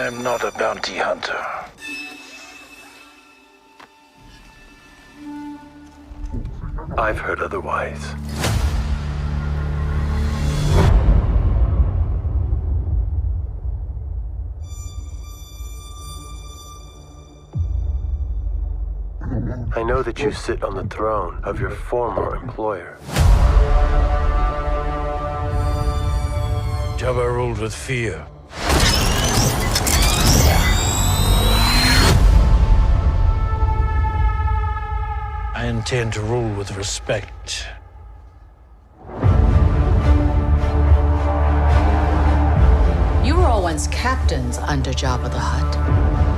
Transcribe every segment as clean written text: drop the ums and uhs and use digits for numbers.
I'm not a bounty hunter. I've heard otherwise. I know that you sit on the throne of your former employer. Jabba ruled with fear. I intend to rule with respect. You were all once captains under Jabba the Hutt.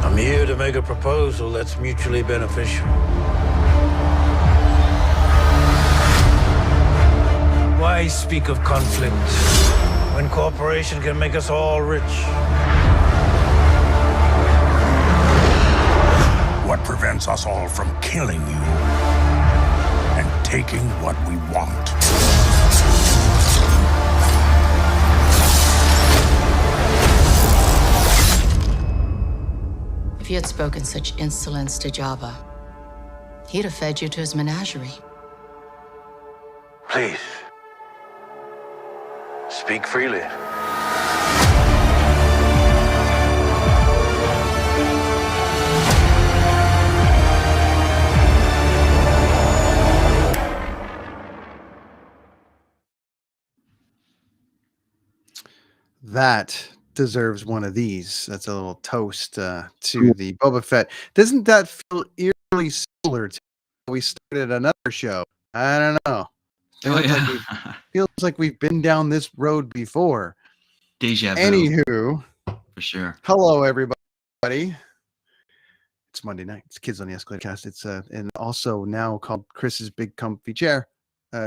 I'm here to make a proposal that's mutually beneficial. Why speak of conflict when cooperation can make us all rich? What prevents us all from killing you and taking what we want? If you had spoken such insolence to Jabba, he'd have fed you to his menagerie. Please, speak freely. That deserves one of these. That's a little toast to the Boba Fett. Doesn't that feel eerily similar to how we started another show? I don't know. Feels like we've been down this road before. Deja vu. Anywho, For sure. hello everybody. It's Monday night. It's Kids on the Escalator Cast. It's and also now called Chris's Big Comfy Chair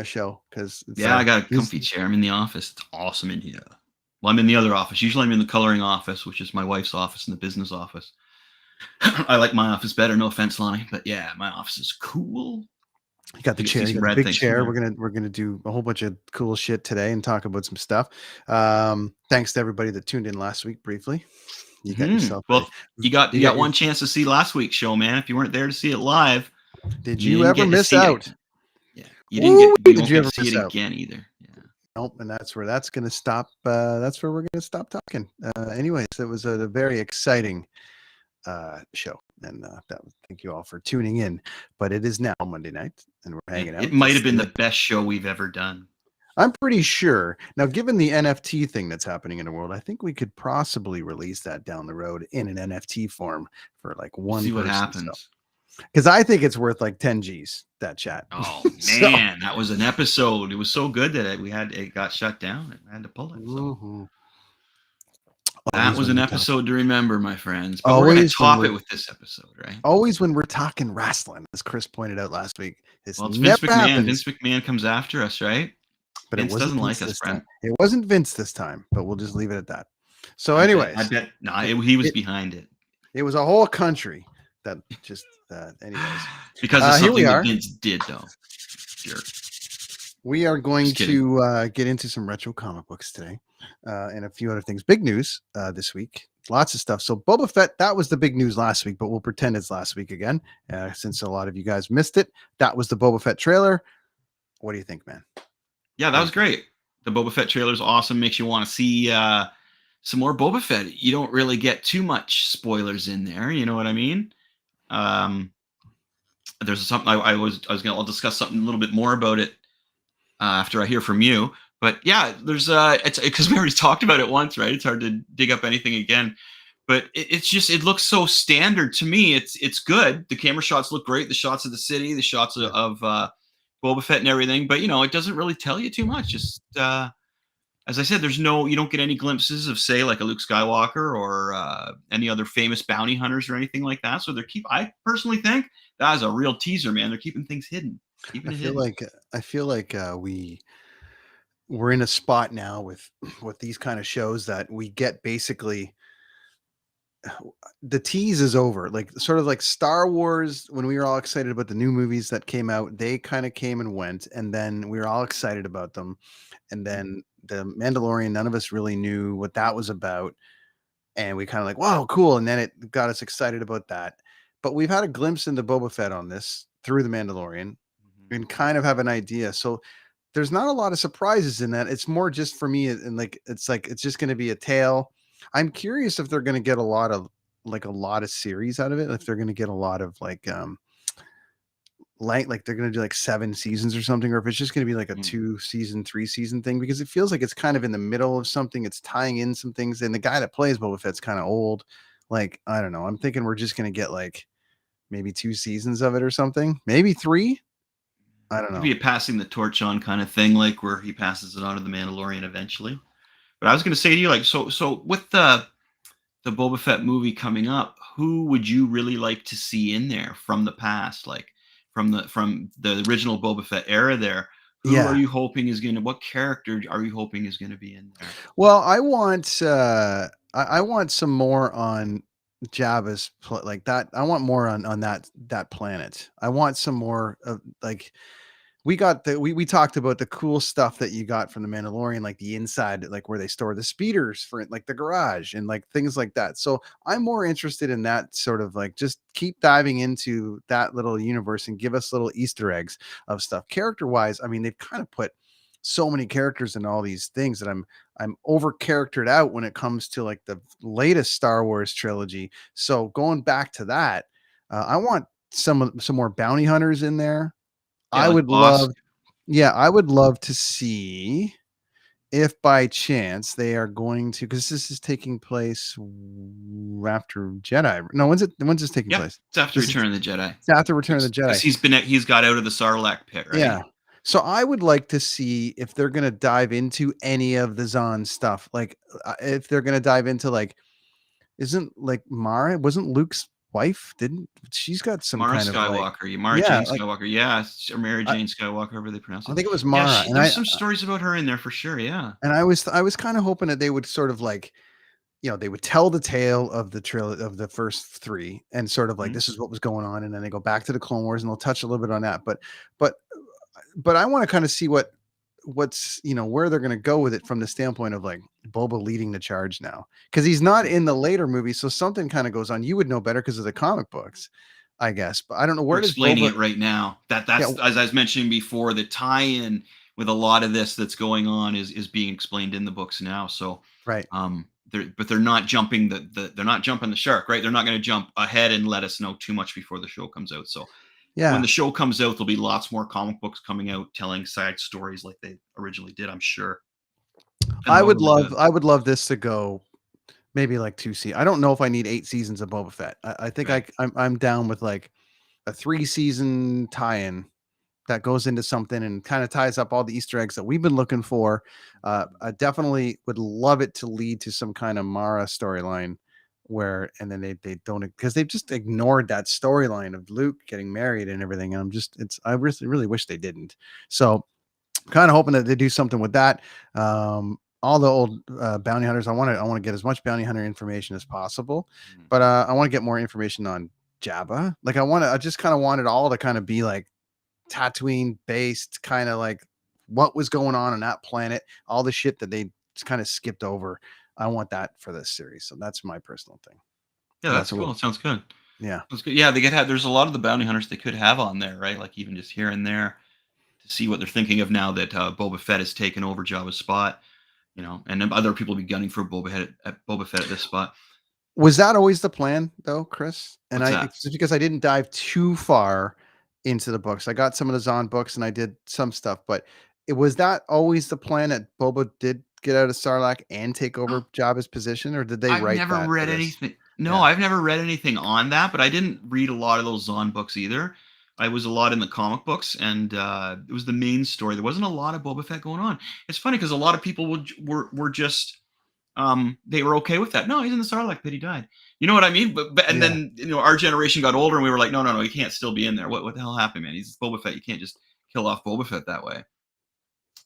show because I got a comfy chair. I'm in the office. It's awesome in here. Well, I'm in the other office. Usually I'm in the coloring office, which is my wife's office and the business office. I like my office better. No offense, Lonnie, but yeah, my office is cool. You got the chair, you got the big chair. We're gonna do a whole bunch of cool shit today and talk about some stuff. Thanks to everybody that tuned in last week briefly. You got yourself. Well, you got one chance to see last week's show, man. If you weren't there to see it live, did you ever miss out? Yeah, you didn't get. Did you ever see it again either? Yeah. Nope, and that's where that's gonna stop. That's where we're gonna stop talking. Anyways, it was a very exciting show, and thank you all for tuning in. But it is now Monday night, and we're hanging out. It might have been the best show we've ever done. I'm pretty sure. Now, given the NFT thing that's happening in the world, I think we could possibly release that down the road in an NFT form for like one. See what happens. Because I think it's worth like 10 G's, that chat. Oh man, that was an episode. It was so good that it got shut down. I had to pull it. So. That was an episode to remember, my friends. But we're going to top it with this episode, right? Always when we're talking wrestling, as Chris pointed out last week. It's Vince McMahon. Vince McMahon comes after us, right? But Vince doesn't like us, friend. It wasn't Vince this time, but we'll just leave it at that. So anyways. I bet he was behind it. It was a whole country that just, anyways. Because of something that Vince did, though. Sure. We are going to get into some retro comic books today and a few other things. Big news this week. Lots of stuff. So Boba Fett, that was the big news last week, but we'll pretend it's last week again since a lot of you guys missed it. That was the Boba Fett trailer. What do you think, man? Yeah, that was great. The Boba Fett trailer is awesome. Makes you want to see some more Boba Fett. You don't really get too much spoilers in there. You know what I mean? There's something I'll discuss something a little bit more about it after I hear from you. But yeah, there's it's because we already talked about it once, right? It's hard to dig up anything again. But it looks so standard to me. It's good. The camera shots look great. The shots of the city, the shots of Boba Fett and everything. But it doesn't really tell you too much. Just as I said, you don't get any glimpses of, say, like a Luke Skywalker or any other famous bounty hunters or anything like that. So I personally think that is a real teaser, man. They're keeping things hidden. I feel like we're in a spot now with these kind of shows that we get basically the tease is over. Like sort of like Star Wars, when we were all excited about the new movies that came out, they kind of came and went, and then we were all excited about them. And then the Mandalorian, none of us really knew what that was about. and we kind of like, wow, cool. And then it got us excited about that. But we've had a glimpse into Boba Fett on this through The Mandalorian Mhm. and kind of have an idea. So there's not a lot of surprises in that. It's more just for me, and like it's just going to be a tale. I'm curious if they're going to get a lot of series out of it. If they're going to get a lot of like they're going to do like 7 seasons or something, or if it's just going to be like a Mm. 2 season, 3 season thing, because it feels like it's kind of in the middle of something. It's tying in some things, and the guy that plays Boba Fett's kind of old. Like, I don't know. I'm thinking we're just going to get like maybe 2 seasons of it or something, maybe three. I don't know. Maybe a passing the torch on kind of thing, like where he passes it on to the Mandalorian eventually. But I was going to say to you, like, so with the Boba Fett movie coming up, who would you really like to see in there from the past, like from the original Boba Fett era? There, who are Yeah. you hoping is going to? What character are you hoping is going to be in there? Well, I want some more on Jabba's like that. I want more on that planet. I want some more of like we talked about the cool stuff that you got from the Mandalorian, like the inside, like where they store the speeders for it, like the garage and like things like that. So I'm more interested in that sort of like just keep diving into that little universe and give us little Easter eggs of stuff. Character wise, I mean, they've kind of put so many characters in all these things that I'm over charactered out when it comes to like the latest Star Wars trilogy. So going back to that, I want some more bounty hunters in there. Yeah, I like would Boss. love yeah, I would love to see if by chance they are going to, because this is taking place after Jedi. No, when's this taking Yeah, place? it's after This is Return of the Jedi. it's after Return of the Because Jedi. he's got out of the Sarlacc pit, right? Yeah. So I would like to see if they're gonna dive into any of the Zahn stuff. Like, if they're gonna dive into like, isn't like Mara wasn't Luke's wife? Didn't she's got some Mara kind of like Skywalker, Mara yeah, Jane like Skywalker, yeah, or Mary I, Jane Skywalker, however they pronounce I it. think it was Yeah, Mara, and there's some stories about her in there for sure. Yeah. I was kind of hoping that they would sort of like, they would tell the tale of the of the first three and sort of like Mhm. this is what was going on, and then they go back to the Clone Wars and they'll touch a little bit on that. But but I want to kind of see what's where they're going to go with it from the standpoint of like Boba leading the charge now, because he's not in the later movies, so something kind of goes on. You would know better because of the comic books, I guess, but I don't know We're where does explaining Boba. it right now. Yeah, That's as I was mentioning before, the tie-in with a lot of this that's going on is being explained in the books now. So, right. they're not jumping they're not jumping the shark, right? They're not going to jump ahead and let us know too much before the show comes out. So when Yeah, the show comes out, there'll be lots more comic books coming out telling side stories like they originally did, I'm sure. And they're all really good. I would love this to go maybe like 2 seasons. I don't know if I need 8 seasons of Boba Fett. I think Right. I'm down with like a 3 season tie-in that goes into something and kind of ties up all the Easter eggs that we've been looking for. I definitely would love it to lead to some kind of Mara storyline where, and then they don't, because they've just ignored that storyline of Luke getting married and everything. And I really wish they didn't. So kind of hoping that they do something with that. All the old bounty hunters. I want to get as much bounty hunter information as possible, Mhm. but I want to get more information on Jabba. Like I just kind of want it all to kind of be like Tatooine based, kind of like what was going on that planet, all the shit that they just kind of skipped over. I want that for this series. So that's my personal thing. Yeah, But that's that's a cool. little, It sounds good. yeah. Sounds good. Yeah, they could have. There's a lot of the bounty hunters they could have on there, right? Like even just here and there to see what they're thinking of now that Boba Fett has taken over Jabba's spot. And then other people will be gunning for Boba Fett at this spot. Was that always the plan though, Chris? And What's that? it's just because I didn't dive too far into the books. I got some of the Zahn books and I did some stuff, but it was that always the plan that Boba did get out of Sarlacc and take over Jabba's position, or did they I've write never that for read this? anything. No, Yeah. I've never read anything on that, but I didn't read a lot of those Zahn books either. I was a lot in the comic books, and it was the main story. There wasn't a lot of Boba Fett going on. It's funny because a lot of people were just they were okay with that. No, he's in the Sarlacc pit. He died. You know what I mean? But and Yeah. then our generation got older, and we were like, no, he can't still be in there. What the hell happened, man? He's Boba Fett. You can't just kill off Boba Fett that way.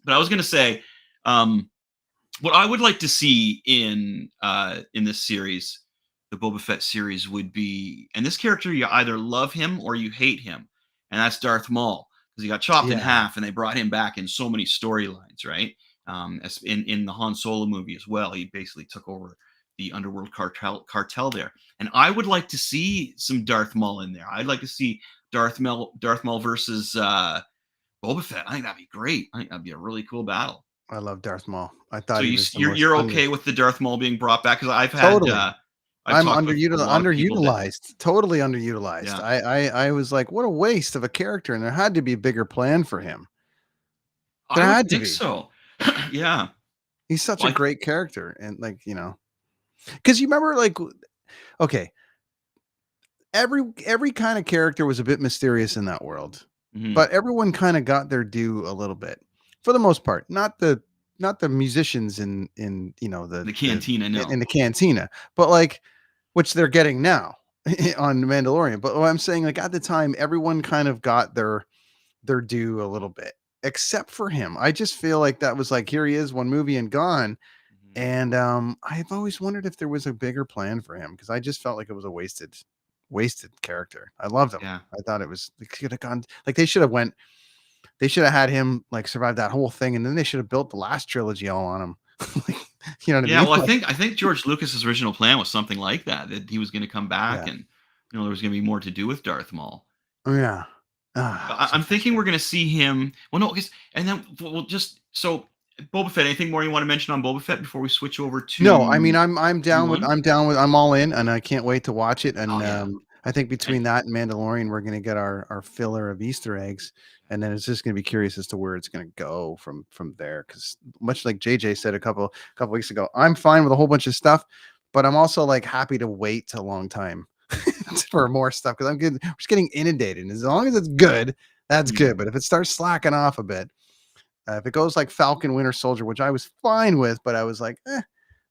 But I was gonna say, um, what I would like to see in this series, the Boba Fett series, would be, and this character you either love him or you hate him, and that's Darth Maul because he got chopped in Yeah. half, and they brought him back in so many storylines, right? As in the Han Solo movie as well, he basically took over the underworld cartel there. And I would like to see some Darth Maul in there. I'd like to see Darth Maul versus Boba Fett. I think that'd be great. I think that'd be a really cool battle. I love Darth Maul. I So thought he was the you're most you're okay with the Darth Maul being brought back? Because totally. I've I'm talked with a lot of people that underutilized, totally underutilized. yeah. I was like, what a waste of a character, and there had to be a bigger plan for him. There I would had to think be. so. Yeah. He's such a Well, great character, and like because you remember, like, okay, every kind of character was a bit mysterious in that world, mhm. but everyone kind of got their due a little bit, for the most part. Not the musicians in The cantina, no. in the cantina, but like which they're getting now on Mandalorian. But what I'm saying, like at the time, everyone kind of got their due a little bit, except for him. I just feel like that was like, here he is, one movie and gone. Mhm. And I've always wondered if there was a bigger plan for him, because I just felt like it was a wasted character. I loved him. Yeah. I thought it was, they could have gone, like they should have had him like survive that whole thing, and then they should have built the last trilogy all on him. Like, you know what I Yeah, mean? well, Like, I think George Lucas's original plan was something like that he was gonna come back yeah. and, there was gonna be more to do with Darth Maul. Oh, yeah. I I'm thinking we're gonna see him well, no, 'cause and then we'll just so Boba Fett, anything more you wanna mention on Boba Fett before we switch over No, I mean, to Obi-Wan? I'm all in, and I can't wait to watch it. And Oh, yeah. I think And between that and Mandalorian, we're gonna get our filler of Easter eggs, and then it's just gonna be curious as to where it's gonna go from there. Because much like JJ said a couple weeks ago, I'm fine with a whole bunch of stuff, but I'm also like happy to wait a long time for more stuff, because we're just getting inundated. And as long as it's good, that's Mhm. good. But if it starts slacking off a bit, if it goes like Falcon Winter Soldier, which I was fine with, but I was like,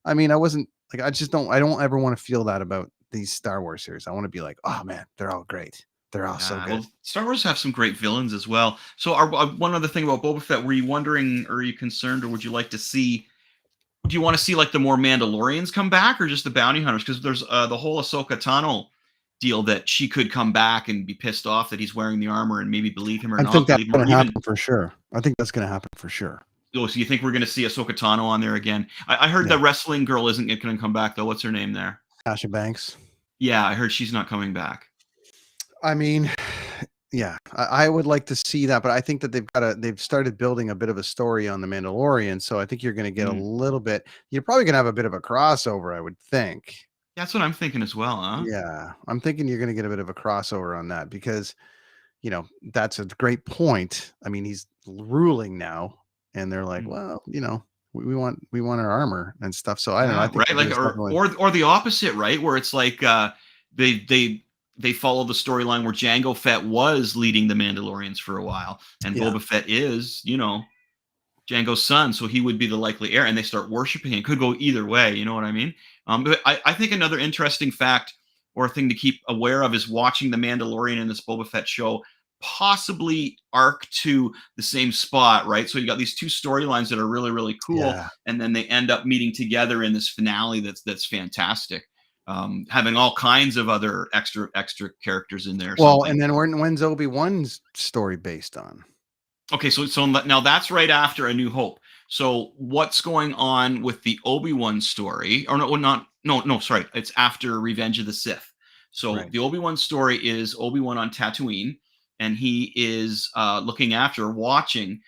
I mean, I wasn't like, I don't ever want to feel that about these Star Wars series. I want to be like, oh man, they're all great. They're all so Yeah, good. well, Star Wars have some great villains as well. So, one other thing about Boba Fett, were you wondering, or are you concerned, or would you like to see? Do you want to see like the more Mandalorians come back, or just the bounty hunters? Because there's the whole Ahsoka Tano deal that she could come back and be pissed off that he's wearing the armor and maybe believe him or I think not that's believe him, or going to even happen for sure. I think that's going to happen for sure. oh, so you think we're going to see Ahsoka Tano on there again? I heard Yeah. the wrestling girl isn't going to come back though. What's her name there? Sasha Banks. Yeah, I heard she's not coming back. I mean, yeah, I would like to see that, but I think that they've started building a bit of a story on the Mandalorian. So I think you're going to get a Mm. little bit, you're probably going to have a bit of a crossover, I would think. That's what I'm thinking as well, huh? Yeah, I'm thinking you're going to get a bit of a crossover on that, because that's a great point. I mean, he's ruling now, and they're like, Mm. well, we want our armor and stuff. So I don't know. I Yeah, think right. that Like, there's definitely, or the opposite, right? Where it's like they follow the storyline where Jango Fett was leading the Mandalorians for a while, and yeah, Boba Fett is, Jango's son, so he would be the likely heir, and they start worshiping him. Could go either way, you know what I mean? But I think another interesting fact or thing to keep aware of is watching the Mandalorian and this Boba Fett show possibly arc to the same spot, right? So you got these two storylines that are really, really cool, yeah. and then they end up meeting together in this finale that's fantastic. Having all kinds of other extra characters in there. Or Well, something. and then when's Obi-Wan's story based on? Okay, so now that's right after A New Hope. So what's going on with the Obi-Wan story? Or no, no, sorry, it's after Revenge of the Sith. So Right. the Obi-Wan story is Obi-Wan on Tatooine, and he is looking after, watching,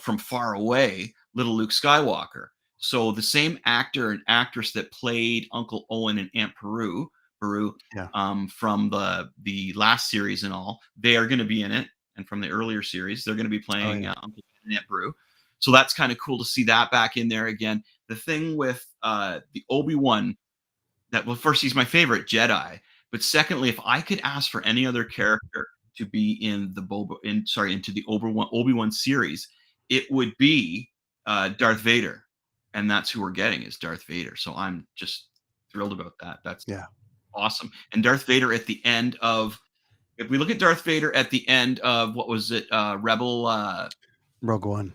from far away, little Luke Skywalker. So the same actor and actress that played Uncle Owen and Aunt Beru, Yeah. from the last series and all, they are going to be in it. And from the earlier series, they're going to be playing yeah. Uncle Ben and Aunt Beru. So that's kind of cool to see that back in there again. The thing with the Obi-Wan, well, first, he's my favorite Jedi. But secondly, if I could ask for any other character to be in into the Obi-Wan series, it would be Darth Vader. And that's who we're getting, is Darth Vader. So I'm just thrilled about that. That's Yeah. awesome. And Darth Vader at the end of, if we look at Darth Vader at the end of, what was it, Rogue One.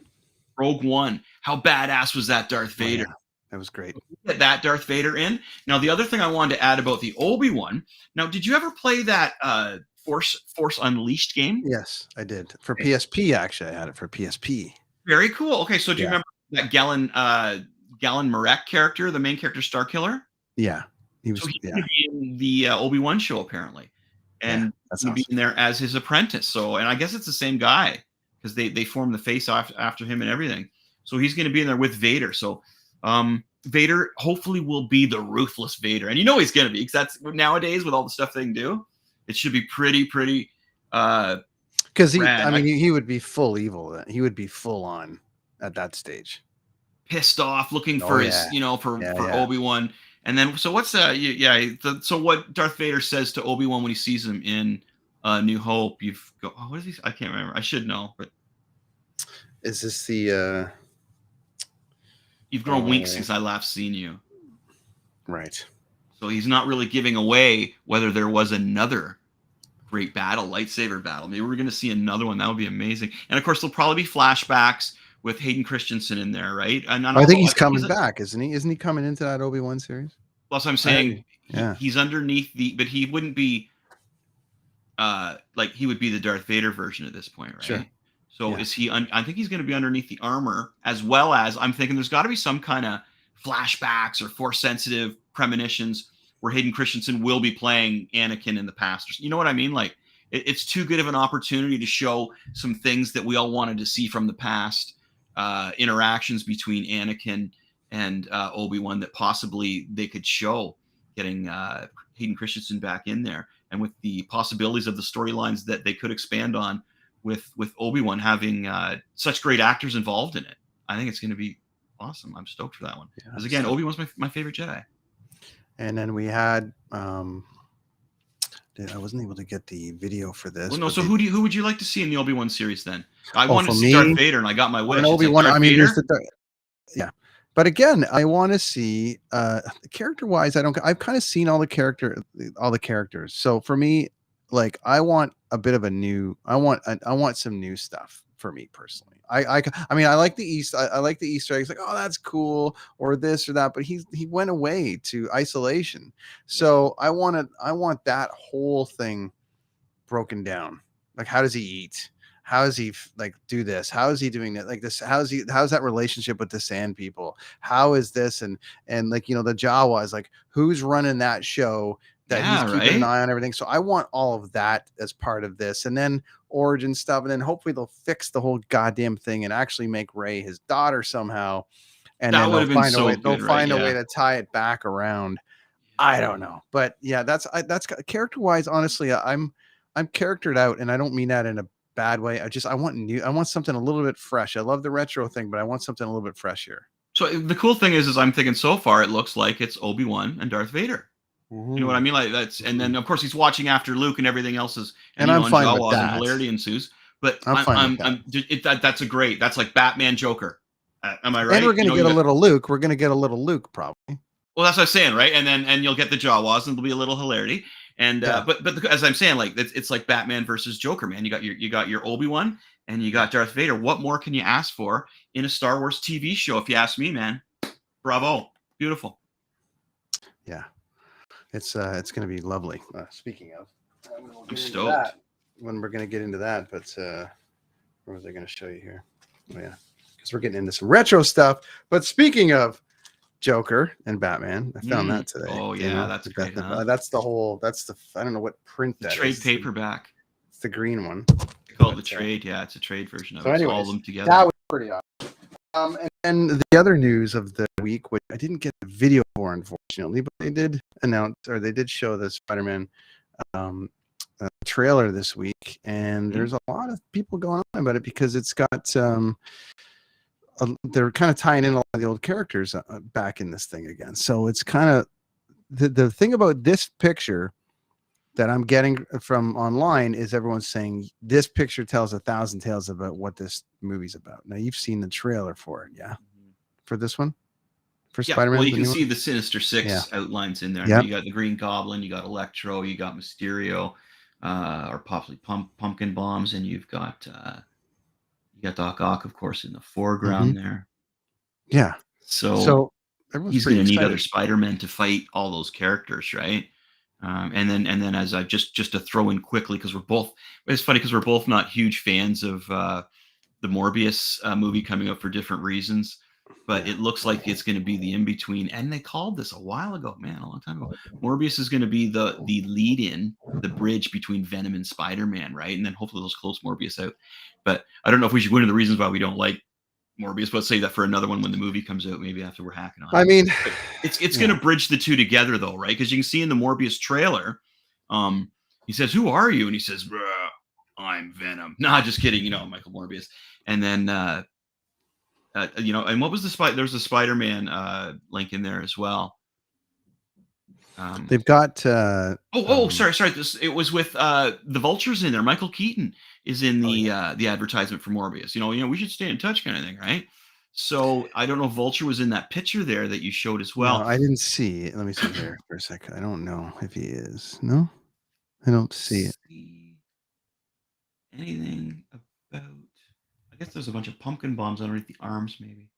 Rogue One, how badass was that Darth Oh, Vader? yeah. That was great. Get that Darth Vader in. Now, the other thing I wanted to add about the Obi-Wan, now, did you ever play that Force Unleashed game? Yes, I did. For PSP, actually. I had it for PSP. Very cool. Okay, so do you Yeah. remember that Galen Marek character, the main character, Starkiller? Yeah, he So was. he's Yeah, going to be in the Obi-Wan show apparently, yeah, and that's going to be awesome. in there as his apprentice. So, and I guess it's the same guy because they formed the face off after him and everything. So he's going to be in there with Vader. So, Vader hopefully will be the ruthless Vader, and you know he's going to be because that's nowadays with all the stuff they can do, it should be pretty Because rad. I mean, he would be full evil. He would be full on at that stage. Pissed off, looking Oh for yeah, his, you know, for yeah. Obi-Wan. And then, so what's so what Darth Vader says to Obi-Wan when he sees him in New Hope? What is he? I can't remember. I should know, but Is this the you've grown weak since I last seen you. right? So he's not really giving away whether there was another great battle, lightsaber battle. Maybe we're going to see another one. That would be amazing. And of course, there'll probably be flashbacks with Hayden Christensen in there, right? And I think he's coming back, isn't he? Isn't he coming into that Obi-Wan series? Plus, I'm saying yeah, he's underneath but he wouldn't be like he would be the Darth Vader version at this point, right? Sure. So Yeah. is he? I think he's going to be underneath the armor, as well as I'm thinking there's got to be some kind of flashbacks or force sensitive premonitions where Hayden Christensen will be playing Anakin in the past. You know what I mean? Like it's too good of an opportunity to show some things that we all wanted to see from the past, interactions between Anakin and Obi-Wan that possibly they could show, getting Hayden Christensen back in there, and with the possibilities of the storylines that they could expand on with Obi-Wan having such great actors involved in it. I think it's going to be awesome. I'm stoked for that one. Because again, Obi-Wan's my favorite Jedi. And then we had I wasn't able to get the video for this. Well, no, so who would you like to see in the Obi-Wan series then? I wanted to for see me, Darth Vader, and I got my wish. Obi-Wan. Darth I mean, Vader? yeah. But again, I want to see character-wise. I've kind of seen all the characters. So for me, like I want a bit of a new. I want some new stuff for me personally. I mean, I like the I like the Easter eggs. Like, oh, that's cool, or this or that. But he went away to isolation. So I want that whole thing broken down. Like, how does he eat? How does he like do this? How is he doing that? Like this, how's that relationship with the Sand People? How is this? And like, you know, the Jawas, like who's running that show that he's keeping an eye on everything. So I want all of that as part of this, and then origin stuff. And then hopefully they'll fix the whole goddamn thing and actually make Rey his daughter somehow. And then they'll find a way. They'll find a way to tie it back around. I don't know, but yeah, that's character wise. Honestly, I'm charactered out, and I don't mean that in a bad way. I want something a little bit fresh. I love the retro thing, but I want something a little bit fresh here. So the cool thing is I'm thinking so far it looks like it's Obi-Wan and Darth Vader. Mm-hmm. You know what I mean? Like that's, and then of course he's watching after Luke and everything else is, and I'm fine with that. And hilarity ensues. But that's that's like Batman Joker. Am I right? And we're gonna get a little Luke. We're gonna get a little Luke probably. Well, that's what I'm saying, right? And you'll get the Jawas, and there'll be a little hilarity. And but as I'm saying, like it's like Batman versus Joker, man. You got your Obi-Wan and you got Darth Vader. What more can you ask for in a Star Wars TV show? If you ask me, man, bravo, beautiful. Yeah, it's going to be lovely. Speaking of, I'm stoked when we're going to get into that. But what was I going to show you here? Oh yeah, because we're getting into some retro stuff. But speaking of Joker and Batman, I found that today. Oh yeah, that's great. That's the I don't know what print that trade is. Paperback. It's the green one. They call it the trade. Yeah, it's a trade version of it. Anyways, all of them together. That was pretty awesome. And then the other news of the week, which I didn't get the video for, unfortunately, but they did announce, or they did show the Spider-Man trailer this week, and there's a lot of people going on about it because it's got they're kind of tying in a lot of the old characters back in this thing again. So it's kind of the thing about this picture that I'm getting from online is everyone's saying this picture tells 1,000 tales about what this movie's about. Now you've seen the trailer for it, yeah? For this one? For Spider-Man? Well, you can see the Sinister Six outlines in there. Yep. You got the Green Goblin, you got Electro, you got Mysterio, or possibly Pumpkin Bombs, and you've got you got Doc Ock, of course, in the foreground there. Yeah. So he's going to need other Spider-Men to fight all those characters, right? And then as I just to throw in quickly, because it's funny because we're both not huge fans of the Morbius movie coming up for different reasons. but Yeah. it looks like it's going to be the in between. And they called this a while ago, man, a long time ago. Morbius is going to be the lead in, the bridge between Venom and Spider-Man, right? And then hopefully they'll close Morbius out. But I don't know if we should go into the reasons why we don't like Morbius, but say that for another one when the movie comes out, maybe after we're hacking on I it. mean, But it's yeah. going to bridge the two together, though, right? Because you can see in the Morbius trailer, he says, "Who are you?" And he says, "Bruh, I'm Venom." Nah, just kidding. Michael Morbius. And then, and what was the spider? There's a Spider-Man link in there as well. They've got Sorry. It was with the Vultures in there. Michael Keaton is in the advertisement for Morbius. We should stay in touch, kind of thing, right? So I don't know if Vulture was in that picture there that you showed as no, well. I didn't see it. Let me see here for a second. I don't know if he is. No, I don't see it. See anything about? I guess there's a bunch of pumpkin bombs underneath the arms, maybe.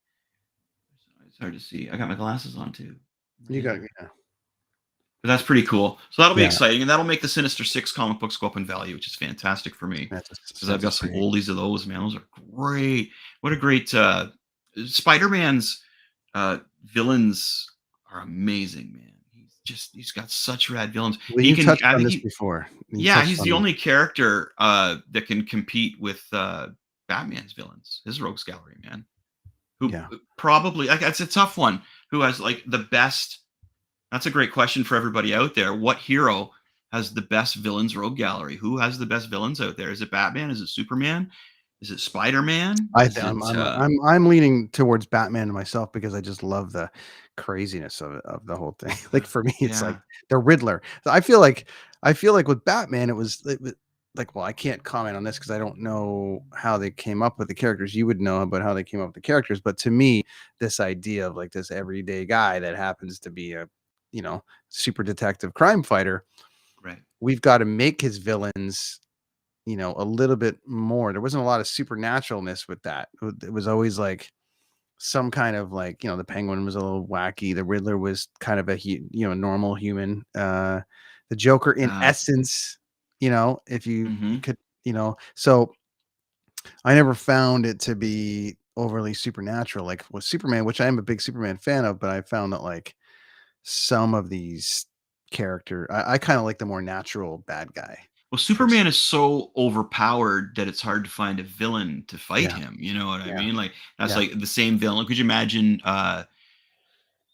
It's hard to see. I got my glasses on too. You got yeah. But that's pretty cool. So that'll be Yeah. exciting, and that'll make the Sinister Six comic books go up in value, which is fantastic for me because I've got some oldies of those. Man, those are great. What a great Spider-Man's villains are amazing, man. He's got such rad villains. Well, you touched on this before. He's the only character that can compete with Batman's villains. His rogues gallery, man. Who probably it's a tough one. Who has like the best? That's a great question for everybody out there. What hero has the best villains rogue gallery? Who has the best villains out there? Is it Batman? Is it Superman? Is it Spider-Man? I'm leaning towards Batman myself because I just love the craziness of the whole thing. Like for me, it's like the Riddler. I feel like with Batman, it was like, well, I can't comment on this because I don't know how they came up with the characters. You would know about how they came up with the characters, but to me, this idea of like this everyday guy that happens to be a super detective crime fighter, right? We've got to make his villains a little bit more. There wasn't a lot of supernaturalness with that. It was always like some kind of like, the Penguin was a little wacky. The Riddler was kind of a normal human. The Joker in essence, if you could, so I never found it to be overly supernatural like with Superman, which I am a big Superman fan of, but I found that like some of these I kind of like the more natural bad guy. Well, Superman is so overpowered that it's hard to find a villain to fight him. You know what I mean? Like that's like the same villain. Could you imagine? Well,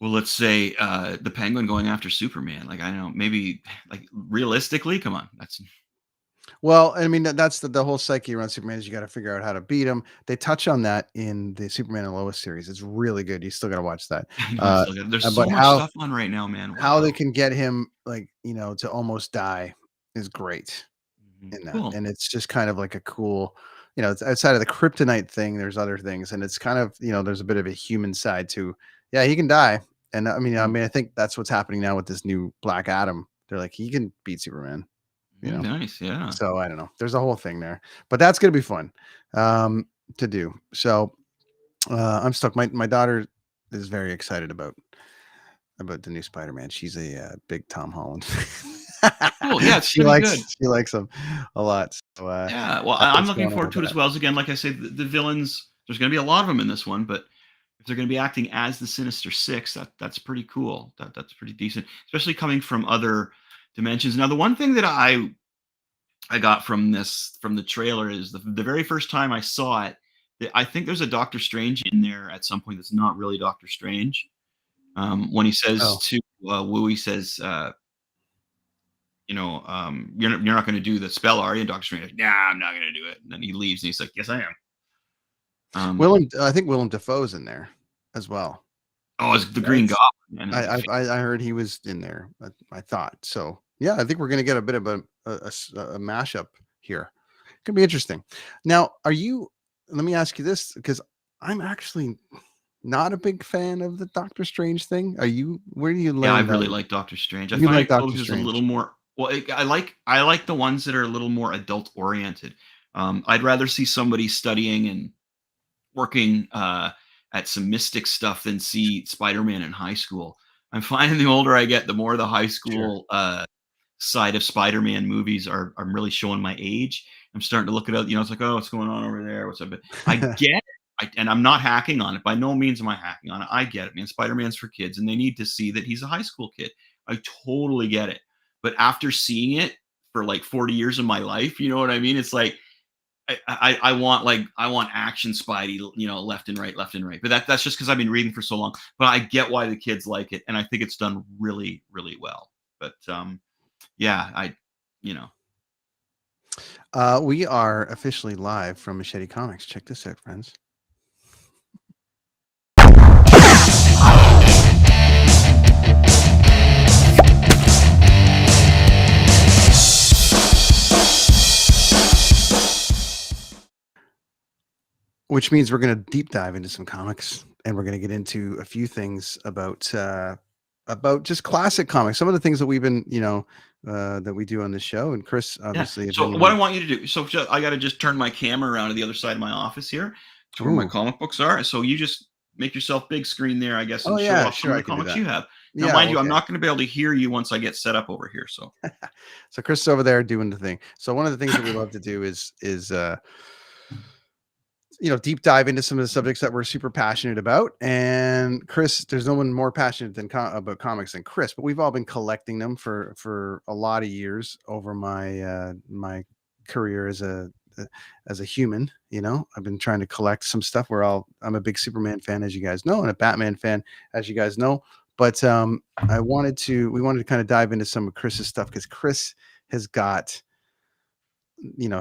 let's say the Penguin going after Superman. Like I don't know, maybe like realistically, come on, that's. Well, I mean that's the whole psyche around Superman is you got to figure out how to beat him. They touch on that in the Superman and Lois series. It's really good. You still got to watch that. There's so much stuff on right now, man. Wow. How they can get him like to almost die is great in that, and it's just kind of like a cool. It's outside of the kryptonite thing. There's other things, and it's kind of there's a bit of a human side to. Yeah, he can die, and I mean I think that's what's happening now with this new Black Adam. They're like he can beat Superman. Nice, yeah. So I don't know. There's a whole thing there, but that's gonna be fun to do. So I'm stuck. My daughter is very excited about the new Spider-Man. She's a big Tom Holland. Cool. Yeah, she likes him a lot. So, yeah. Well, I'm looking forward to it as well. As again, like I say, the villains. There's going to be a lot of them in this one, but if they're going to be acting as the Sinister Six, that's pretty cool. That's pretty decent, especially coming from other dimensions. Now, the one thing that I got from the trailer is the very first time I saw it, I think there's a Doctor Strange in there at some point that's not really Doctor Strange. When he says to Wu, he says, you're not going to do the spell, are you? And Doctor Strange, like, nah, I'm not going to do it. And then he leaves, and he's like, yes, I am. I think Willem Dafoe's in there as well. Oh, it's the Green Goblin. I heard he was in there. I thought so. Yeah, I think we're going to get a bit of a mashup here. It could be interesting. Now, let me ask you this, because I'm actually not a big fan of the Doctor Strange thing. Where do you land? Yeah, I really like Doctor Strange. I find Doctor Strange a little more, well, I like the ones that are a little more adult oriented. I'd rather see somebody studying and working at some mystic stuff than see Spider-Man in high school. I'm finding the older I get, the more the high school side of Spider-Man movies are really showing my age. I'm starting to look it up. It's like, oh, what's going on over there? What's up? But I get it. and I'm not hacking on it. By no means am I hacking on it. I get it, man. Spider-Man's for kids, and they need to see that he's a high school kid. I totally get it. But after seeing it for like 40 years of my life, you know what I mean? It's like I want action Spidey, left and right, left and right. But that's just because I've been reading for so long. But I get why the kids like it, and I think it's done really, really well. But yeah, you know. We are officially live from Machete Comics. Check this out, friends. Which means we're going to deep dive into some comics, and we're going to get into a few things about just classic comics. Some of the things that we've been, that we do on the show. And Chris, obviously, yeah. So what I want you to do, I got to just turn my camera around to the other side of my office here, to where my comic books are. So you just make yourself big screen there, I guess, and show off some of the comics you have. Now, mind you, I'm not going to be able to hear you once I get set up over here. So, so Chris is over there doing the thing. So one of the things that we love to do is deep dive into some of the subjects that we're super passionate about. And Chris, there's no one more passionate about comics than Chris, but we've all been collecting them for a lot of years over my my career as a human. I've been trying to collect some stuff. I'm a big Superman fan, as you guys know, and a Batman fan, as you guys know. But we wanted to kind of dive into some of Chris's stuff, because Chris has got,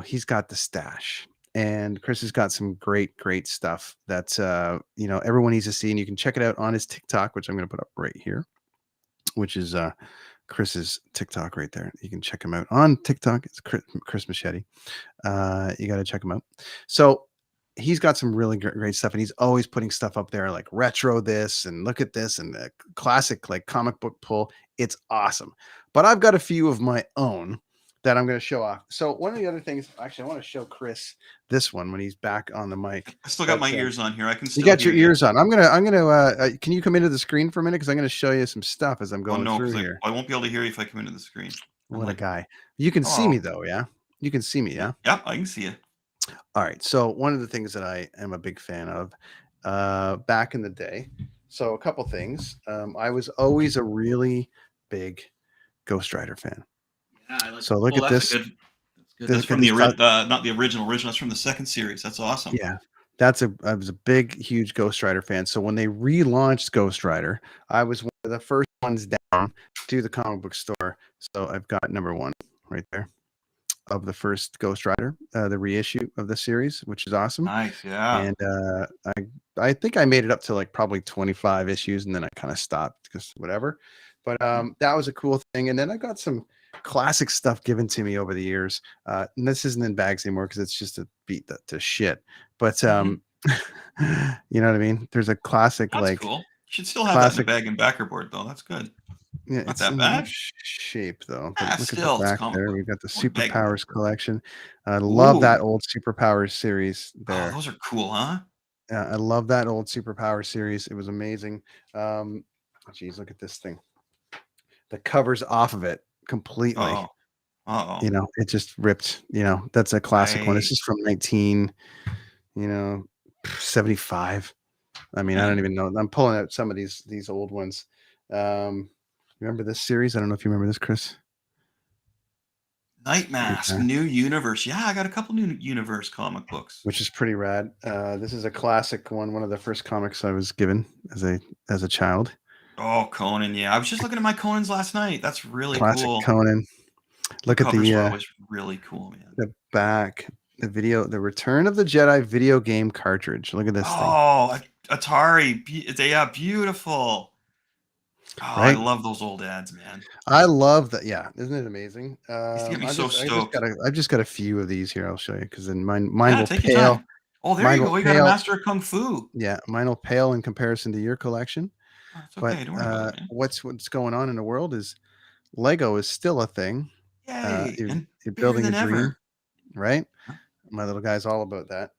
he's got the stash. And Chris has got some great stuff that everyone needs to see, and you can check it out on his TikTok, which I'm going to put up right here, which is Chris's TikTok right there. You can check him out on TikTok. It's Chris Machete. You got to check him out. So he's got some really great stuff, and he's always putting stuff up there like retro this and look at this and the classic like comic book pull. It's awesome. But I've got a few of my own that I'm going to show off. So one of the other things, actually, I want to show Chris this one when he's back on the mic. I still got my ears on here. I can still. You got your ears on. I'm gonna. Can you come into the screen for a minute, because I'm going to show you some stuff as I'm going through here. I won't be able to hear you if I come into the screen. What a guy! You can see me though, yeah. You can see me, yeah. Yeah, I can see you. All right. So one of the things that I am a big fan of, back in the day. So a couple things. I was always a really big Ghost Rider fan. Yeah, so look at this. Good. That's from the not the original. That's from the second series. That's awesome. Yeah, I was a big, huge Ghost Rider fan. So when they relaunched Ghost Rider, I was one of the first ones down to the comic book store. So I've got number 1 right there of the first Ghost Rider, the reissue of the series, which is awesome. Nice, yeah. And I think I made it up to like probably 25 issues, and then I kind of stopped because whatever. But that was a cool thing. And then I got some classic stuff given to me over the years. And this isn't in bags anymore because it's just a beat to shit. But you know what I mean? There's a classic. That's like cool. You should still have that in the bag and backer board though. That's good. Yeah, not it's that bad shape though. But look still, at the back there. We've got the Superpowers collection. I love that old Superpowers series there. Oh, those are cool, huh? Yeah, I love that old Superpowers series. It was amazing. Geez, look at this thing. The cover's off of it completely. It just ripped. That's a classic one. This is from 1975. I mean, I don't even know. I'm pulling out some of these old ones. Remember this series? I don't know if you remember this, Chris. Night Mask, New Universe. Yeah, I got a couple New Universe comic books, which is pretty rad. This is a classic one of the first comics I was given as a child. Oh, Conan, yeah. I was just looking at my Conans last night. That's really classic cool. Conan. Look at the was really cool, man. The back, the Return of the Jedi video game cartridge. Look at this thing. Oh, Atari. Yeah, beautiful. Oh, right? I love those old ads, man. I love that. Yeah, isn't it amazing? Get me so stoked. I've just got a few of these here. I'll show you because then mine will pale. Oh, there you go. We got a Master of Kung Fu. Yeah, mine will pale in comparison to your collection. Oh, it's okay. Don't worry about it, man. What's going on in the world is Lego is still a thing. Yay! You're building a dream, right? My little guy's all about that.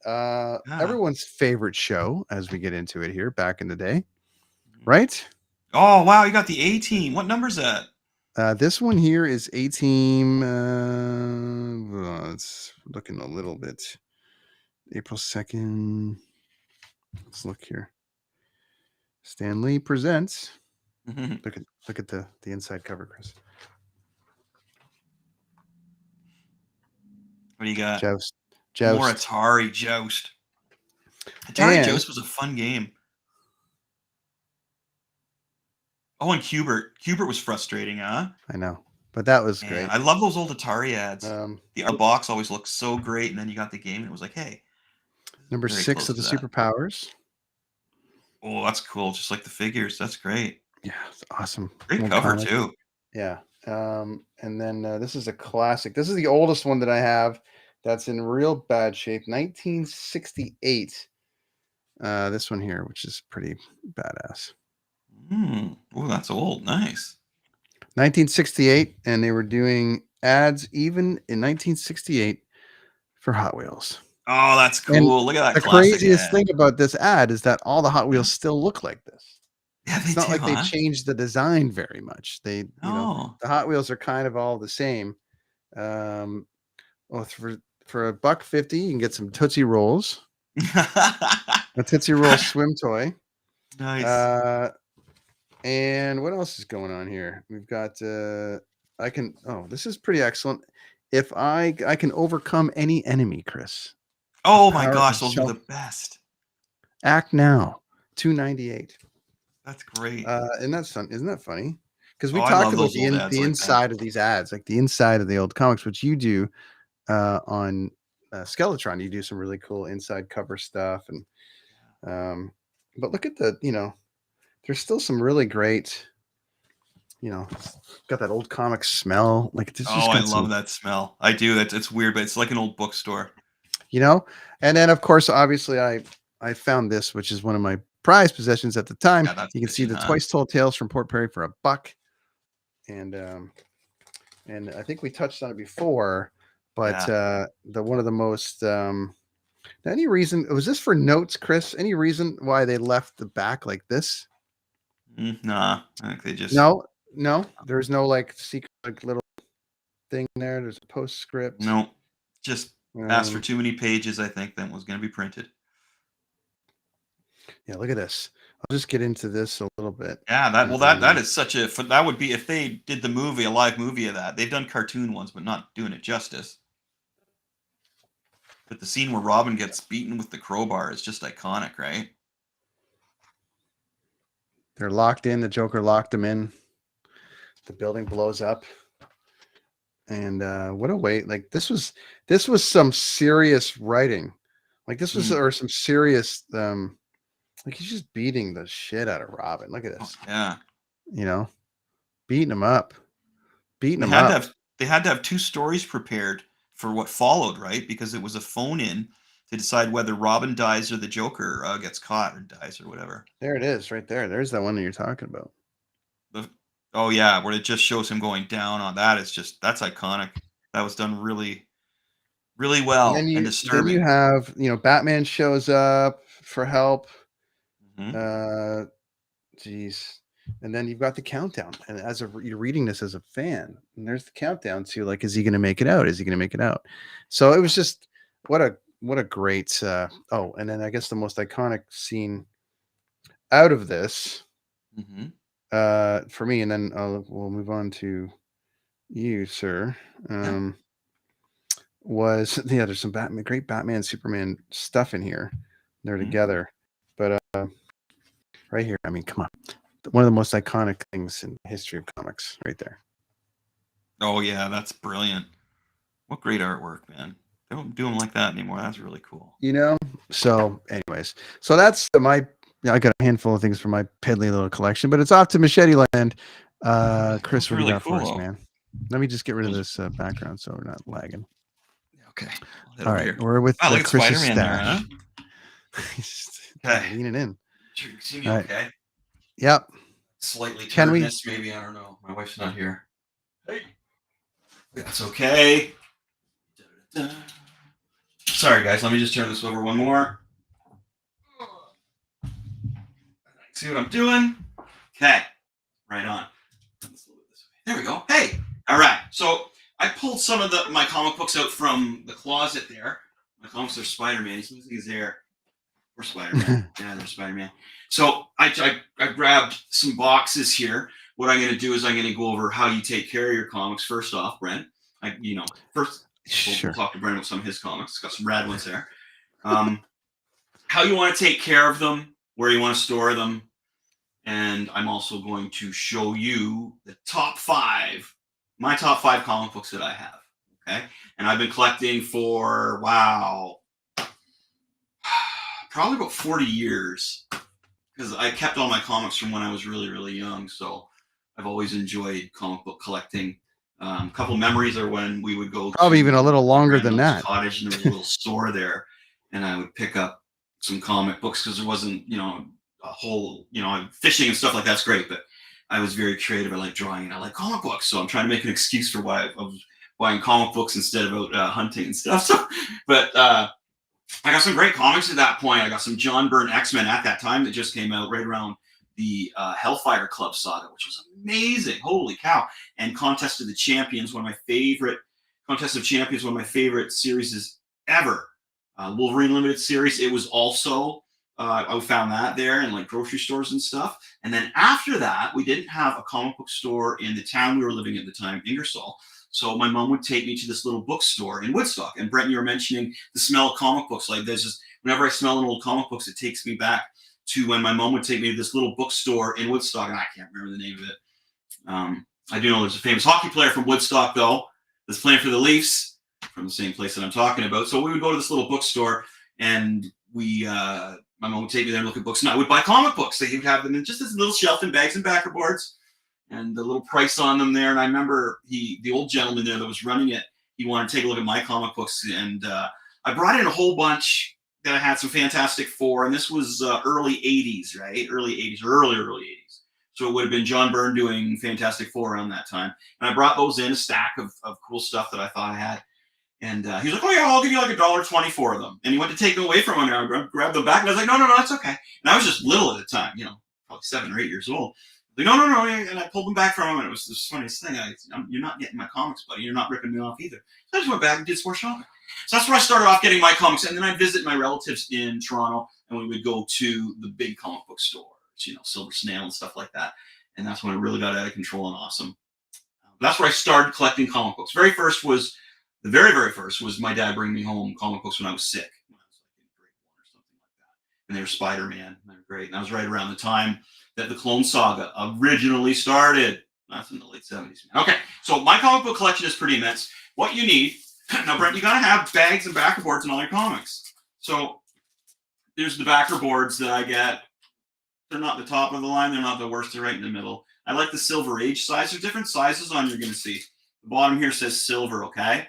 Everyone's favorite show, as we get into it here, back in the day, right? Oh, wow. You got the A-Team. What number is that? This one here is A-Team. It's looking a little bit. April 2nd. Let's look here. Stan Lee presents. Mhm. Look at the inside cover, Chris. What do you got? Joust. More Atari Joust. Atari And Joust was a fun game. Oh, and Hubert. Hubert was frustrating, huh? I know, but that was Man, great. I love those old Atari ads. Um, The box always looked so great, and then you got the game, and it was like, hey, number very 6 close of the to that. superpowers. Oh, that's cool. Just like the figures. That's great. Yeah, it's awesome. Great Old cover, comic. too. Yeah. And then this is a classic. This is the oldest one that I have that's in real bad shape. 1968. This one here, which is pretty badass. Oh, that's old. Nice. 1968, and they were doing ads even in 1968 for Hot Wheels. Oh, that's cool. And Look at that the classic craziest ad. thing about this ad is that all the Hot Wheels still look like this. Yeah, they It's not do, like they huh? changed the design very much. They, Oh. the Hot Wheels are kind of all the same. Well, for $1.50, you can get some Tootsie Rolls, a Tootsie Roll swim toy. Nice. And what else is going on here? We've got this is pretty excellent. If I can overcome any enemy, Chris. Oh my Power gosh, of those were self. the best. Act now, $2.98. That's great. And that's fun. Isn't that funny? Because we Oh, I talked love about those old ads the like that. inside of these ads, like the inside of the old comics, which you do on Skeletron. You do some really cool inside cover stuff, and but look at there's still some really great, got that old comic smell. Like this just Oh, I got love some, that smell. I do. It's weird, but it's like an old bookstore. and then of course, obviously, I found this, which is one of my prized possessions at the time. Yeah, that's You can see fishing, the huh? Twice Told Tales from Port Perry for $1, and I think we touched on it before, but the one of the most any reason was this for notes, Chris? Any reason why they left the back like this? Nah, I think they just No, there's no like secret like little thing there. There's a postscript. no, just asked for Um, too many pages. I think that was going to be printed. yeah, look at this. I'll just get into this a little bit. Yeah, that is such a that would be if they did the movie, a live movie of that. They've done cartoon ones, but not doing it justice. But the scene where Robin gets beaten with the crowbar is just iconic, right? They're locked in. The Joker locked them in. The building blows up. And what a way! Like this was some serious writing. Like this was or some serious like he's just beating the shit out of Robin. Look at this. Oh, yeah. Beating him up. They had to have 2 stories prepared for what followed, right? Because it was a phone in to decide whether Robin dies or the Joker gets caught or dies or whatever. There it is, right there. There's that one that you're talking about. Oh yeah, where it just shows him going down on that. It's just that's iconic. That was done really, really well and disturbing. Then you have Batman shows up for help. Geez. And then you've got the countdown. And you're reading this as a fan, and there's the countdown to like, is he going to make it out? Is he going to make it out? So it was just what a great. And then I guess the most iconic scene out of this for me, and then we'll move on to you, sir. Was there's some great Batman Superman stuff in here. They're together, but right here, I mean, come on. One of the most iconic things in the history of comics right there. Oh yeah, that's brilliant. What great artwork, man. They don't do them like that anymore. That's really cool. So anyways, so that's I got a handful of things from my piddly little collection, but it's off to Machete Land. Chris, what do you got for us, man? Let me just get rid of this background so we're not lagging. Okay. All right, we're with look at Chris's Spider-Man stash. there, huh? He's leaning in. Sure, you see me All right. okay? Yep. Slightly Can we- tiredness, maybe, I don't know. My wife's not here. Hey. That's okay. Da-da-da. Sorry, guys. Let me just turn this over one more. See what I'm doing? Okay. Right on. There we go. Hey. All right. So I pulled some of my comic books out from the closet there. My comics are Spider-Man. He's losing his hair. Or Spider-Man. Yeah, there's Spider-Man. So I grabbed some boxes here. What I'm going to do is I'm going to go over how you take care of your comics. First off, Brent, first we'll Sure. talk to Brent about some of his comics. Got some rad ones there. How you want to take care of them, where you want to store them, and I'm also going to show you the my top 5 comic books that I have. Okay, and I've been collecting for probably about 40 years, because I kept all my comics from when I was really, really young. So I've always enjoyed comic book collecting. A couple memories are when we would go Probably even a little longer than grandmother's that. cottage, and there was a little store there, and I would pick up some comic books because there wasn't, a whole, fishing and stuff like that's great, but I was very creative. I like drawing and I like comic books, so I'm trying to make an excuse for why I was buying comic books instead of out hunting and stuff. So, but I got some great comics at that point. I got some John Byrne X-Men at that time that just came out right around the Hellfire Club saga, which was amazing. Holy cow. And Contest of Champions, one of my favorite series ever. Wolverine Limited series. It was also, I found that there in like grocery stores and stuff. And then after that, we didn't have a comic book store in the town we were living at the time, Ingersoll. So my mom would take me to this little bookstore in Woodstock. And Brent, you were mentioning the smell of comic books. Like there's just, whenever I smell an old comic books, it takes me back to when my mom would take me to this little bookstore in Woodstock. And I can't remember the name of it. I do know there's a famous hockey player from Woodstock, though, that's playing for the Leafs from the same place that I'm talking about. So we would go to this little bookstore, and my mom would take me there and look at books. And I would buy comic books. They would have them in just this little shelf in bags and backer boards, and the little price on them there. And I remember the old gentleman there that was running it, he wanted to take a look at my comic books. And I brought in a whole bunch that I had some Fantastic Four. And this was early 80s, right? Early 80s or early 80s. So it would have been John Byrne doing Fantastic Four around that time. And I brought those in, a stack of cool stuff that I thought I had. And he was like, oh, yeah, I'll give you like $1.20 for them. And he went to take them away from me. And I grabbed them back. And I was like, no, it's okay. And I was just little at the time, probably 7 or 8 years old. Like, no. And I pulled them back from him. And it was the funniest thing. You're not getting my comics, buddy. You're not ripping me off either. So I just went back and did some more shopping. So that's where I started off getting my comics. And then I'd visit my relatives in Toronto. And we would go to the big comic book stores, Silver Snail and stuff like that. And that's when it really got out of control and awesome. That's where I started collecting comic books. The very, very first was my dad bringing me home comic books when I was sick. When I was like in grade 1 or something like that. And they were Spider-Man. And they were great. And that was right around the time that the Clone Saga originally started. That's in the late 70s. Okay, so my comic book collection is pretty immense. What you need, now Brent, you gotta have bags and backer boards in all your comics. So there's the backer boards that I get. They're not the top of the line. They're not the worst. They're right in the middle. I like the Silver Age size. There's different sizes on you're going to see. The bottom here says silver, okay?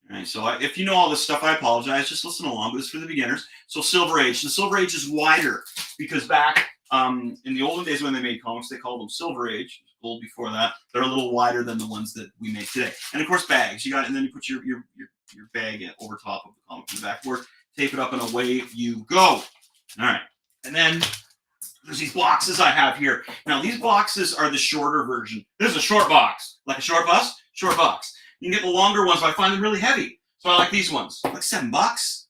All right, so if you know all this stuff, I apologize. Just listen along. But this is for the beginners. So Silver Age. The Silver Age is wider because back in the olden days when they made comics, they called them Silver Age. Gold before that. They're a little wider than the ones that we make today. And of course, bags. And then you put your bag over top of the comic in the backboard, tape it up, and away you go. All right, and then there's these boxes I have here. Now, these boxes are the shorter version. This is a short box. Like a short bus, short box. You can get the longer ones, but I find them really heavy. So I like these ones. Like $7.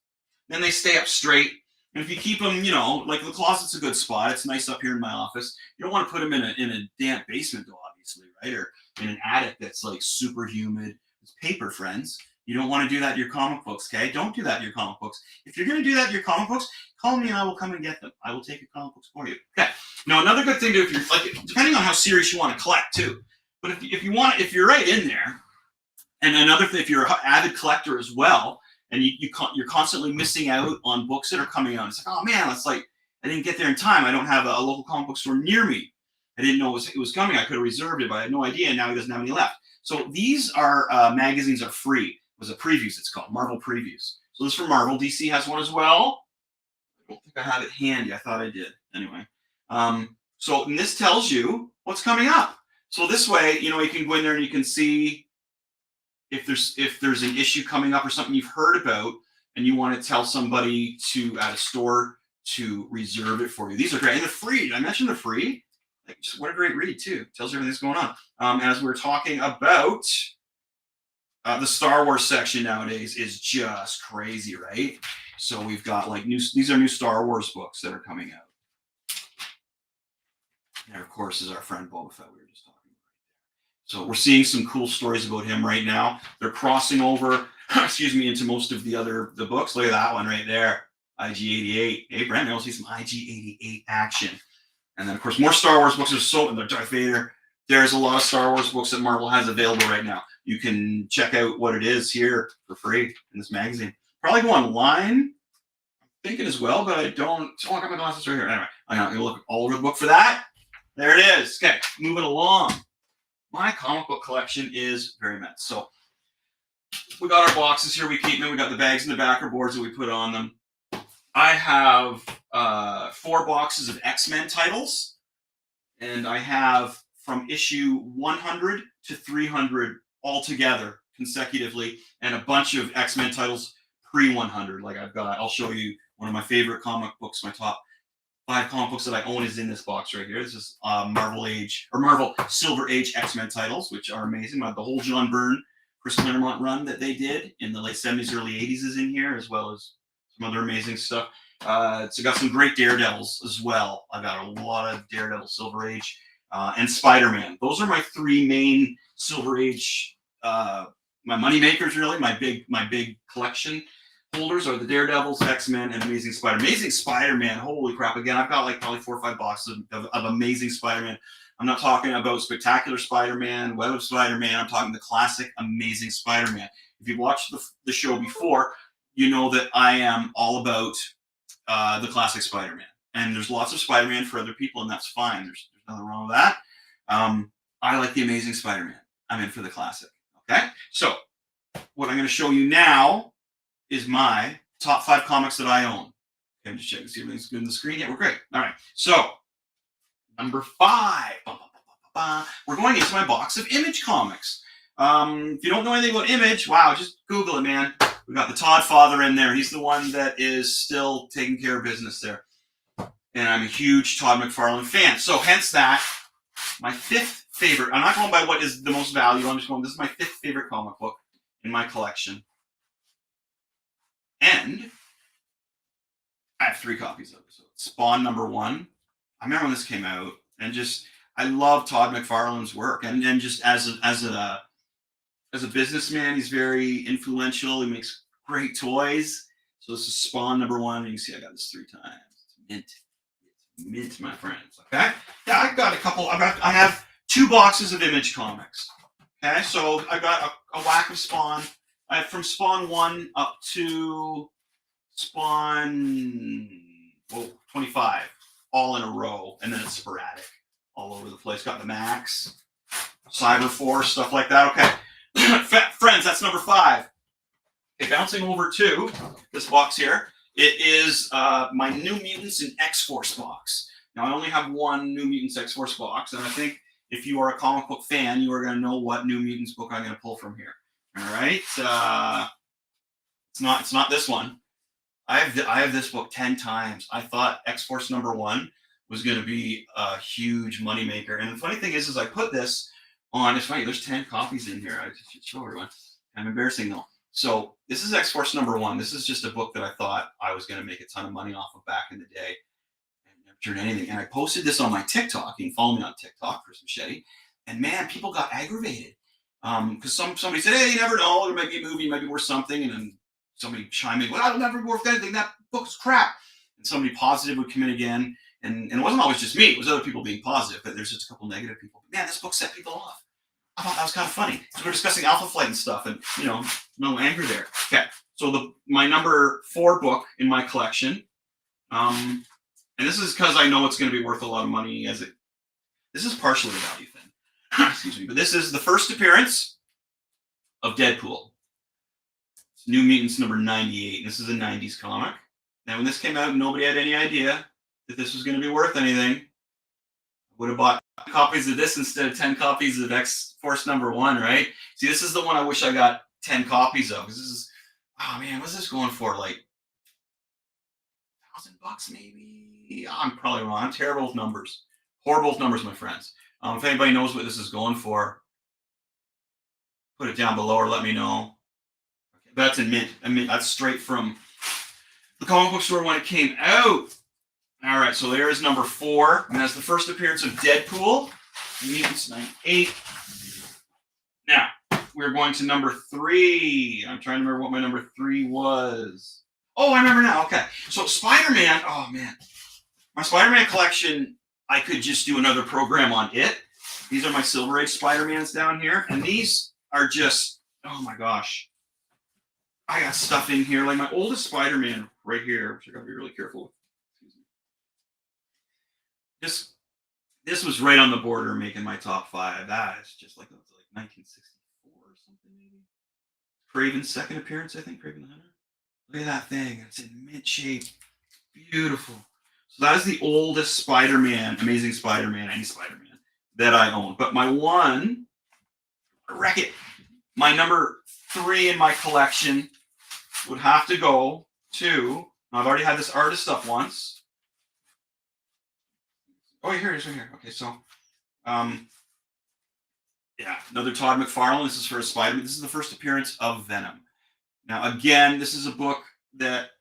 Then they stay up straight. And if you keep them, like the closet's a good spot. It's nice up here in my office. You don't want to put them in a damp basement, though, obviously, right? Or in an attic that's like super humid. It's paper, friends. You don't want to do that to your comic books, okay? Don't do that to your comic books. If you're going to do that to your comic books, call me and I will come and get them. I will take your comic books for you. Okay. Now, another good thing to do, if you're like, depending on how serious you want to collect too, but if you're right in there, and another thing, if you're an avid collector as well, and you're constantly missing out on books that are coming out, it's like, oh man, it's like I didn't get there in time. I don't have a local comic book store near me. I didn't know it was coming. I could have reserved it, but I had no idea. And now he doesn't have any left. So these are magazines are free. It was a previews. It's called Marvel Previews. So this is for Marvel. DC has one as well. I don't think I have it handy. I thought I did. Anyway. So and this tells you what's coming up. So this way, you can go in there and you can see if there's an issue coming up or something you've heard about and you want to tell somebody at a store to reserve it for you. These are great. And they're free. Did I mention they're free? Like, just what a great read too. Tells you everything that's going on. As we're talking about The Star Wars section nowadays is just crazy, right? So we've got like these are new Star Wars books that are coming out. And of course is our friend Boba Fett we were just talking about. So we're seeing some cool stories about him right now. They're crossing over, excuse me, into most of the books. Look at that one right there, IG-88. Hey, Brent, I'll see some IG-88 action. And then of course more Star Wars books. There's Darth Vader. There's a lot of Star Wars books that Marvel has available right now. You can check out what it is here for free in this magazine. Probably go online. I'm thinking as well, but I don't. Oh, I got my glasses right here. Anyway, I'm going to look all over the book for that. There it is. Okay, moving along. My comic book collection is very immense. So we got our boxes here. We keep them. We got the bags in the backer boards that we put on them. I have 4 boxes of X-Men titles, and I have from issue 100 to 300 all together consecutively, and a bunch of X-Men titles pre-100. Like I'll show you one of my favorite comic books. My top 5 comic books that I own is in this box right here. This is Marvel Silver Age X-Men titles, which are amazing. The whole John Byrne, Chris Claremont run that they did in the late 70s, early 80s is in here, as well as some other amazing stuff. It's got some great Daredevils as well. I've got a lot of Daredevil Silver Age and Spider-Man. Those are my 3 main Silver Age, my money makers, really. My big collection holders are the Daredevils, X-Men, and Amazing Spider-Man. Amazing Spider-Man, holy crap. Again, I've got like probably 4 or 5 boxes of Amazing Spider-Man. I'm not talking about Spectacular Spider-Man, Web of Spider-Man. I'm talking the classic Amazing Spider-Man. If you've watched the show before, you know that I am all about the classic Spider-Man. And there's lots of Spider-Man for other people, and that's fine. There's nothing wrong with that. I like the Amazing Spider-Man. I'm in for the classic. Okay? So, what I'm going to show you now is my top 5 comics that I own. Okay, I'm just checking to see if everything's good on the screen. Yeah, we're great. All right. So, number 5. We're going into my box of Image comics. If you don't know anything about Image, wow, just Google it, man. We got the Todd father in there. He's the one that is still taking care of business there. And I'm a huge Todd McFarlane fan. So hence that, my 5th favorite. I'm not going by what is the most valuable. I'm just going, this is my 5th favorite comic book in my collection. And I have 3 copies of it. So Spawn #1. I remember when this came out, and I love Todd McFarlane's work. And just as a businessman, he's very influential. He makes great toys. So this is Spawn #1. And you can see I got this 3 times. It's mint. It's mint, my friends. Okay? Yeah, I've got a couple. I have 2 boxes of Image comics. Okay? So I got a whack of Spawn. I have from Spawn 1 up to Spawn 25, all in a row. And then it's sporadic all over the place. Got the Max, Cyber Force, stuff like that. Okay. Friends, that's number 5. Okay, bouncing over to this box here. It is my New Mutants and X-Force box. Now, I only have 1 New Mutants X-Force box, and I think if you are a comic book fan, you are going to know what New Mutants book I'm going to pull from here. All right, it's not this one. I have this book 10 times. I thought X-Force #1 was going to be a huge moneymaker, and the funny thing is I put this on. It's funny. There's 10 copies in here. I should show everyone. I'm embarrassing though. So this is X-Force #1. This is just a book that I thought I was going to make a ton of money off of back in the day, and never turned anything. And I posted this on my TikTok. You can follow me on TikTok, Chris Machete. And man, people got aggravated because somebody said, "Hey, you never know. There might be a movie, it might be worth something," and then somebody chimed in, "Well, it'll never be worth anything. That book's crap." And somebody positive would come in again. And it wasn't always just me. It was other people being positive, but there's just a couple negative people. Man, this book set people off. I thought that was kind of funny. So we're discussing Alpha Flight and stuff, and no anger there. Okay, so my number 4 book in my collection, and this is because I know it's going to be worth a lot of money. This is partially a value thing. Excuse me, but this is the first appearance of Deadpool. It's New Mutants #98. This is a '90s comic. Now, when this came out, nobody had any idea that this was going to be worth anything. I would have bought copies of this instead of 10 copies of X-Force #1, right? See, this is the one I wish I got 10 copies of. Because this is, oh man, what's this going for? Like $1,000 maybe? I'm probably wrong. I'm terrible with numbers. Horrible with numbers, my friends. If anybody knows what this is going for, put it down below or let me know. Okay, that's in mint. I mean, that's straight from the comic book store when it came out. All right, so there is number 4, and that's the first appearance of Deadpool, Mutants 98. Now, we're going to number 3. I'm trying to remember what my number 3 was. Oh, I remember now. Okay, so Spider-Man. Oh man, my Spider-Man collection. I could just do another program on it. These are my Silver Age Spider-Mans down here, and these are just, oh my gosh. I got stuff in here, like my oldest Spider-Man right here, which I gotta be really careful with. This was right on the border of making my top 5. That is just like 1964 or something, maybe. Craven's second appearance, I think, Craven the Hunter. Look at that thing. It's in mint shape. Beautiful. So that is the oldest Spider-Man, Amazing Spider-Man, any Spider-Man that I own. But my one, wreck it, my number 3 in my collection would have to go to, I've already had this artist up once. Oh, here it is right here. Okay, so, yeah, another Todd McFarlane. This is for a Spider-Man. This is the first appearance of Venom. Now, again, this is a book that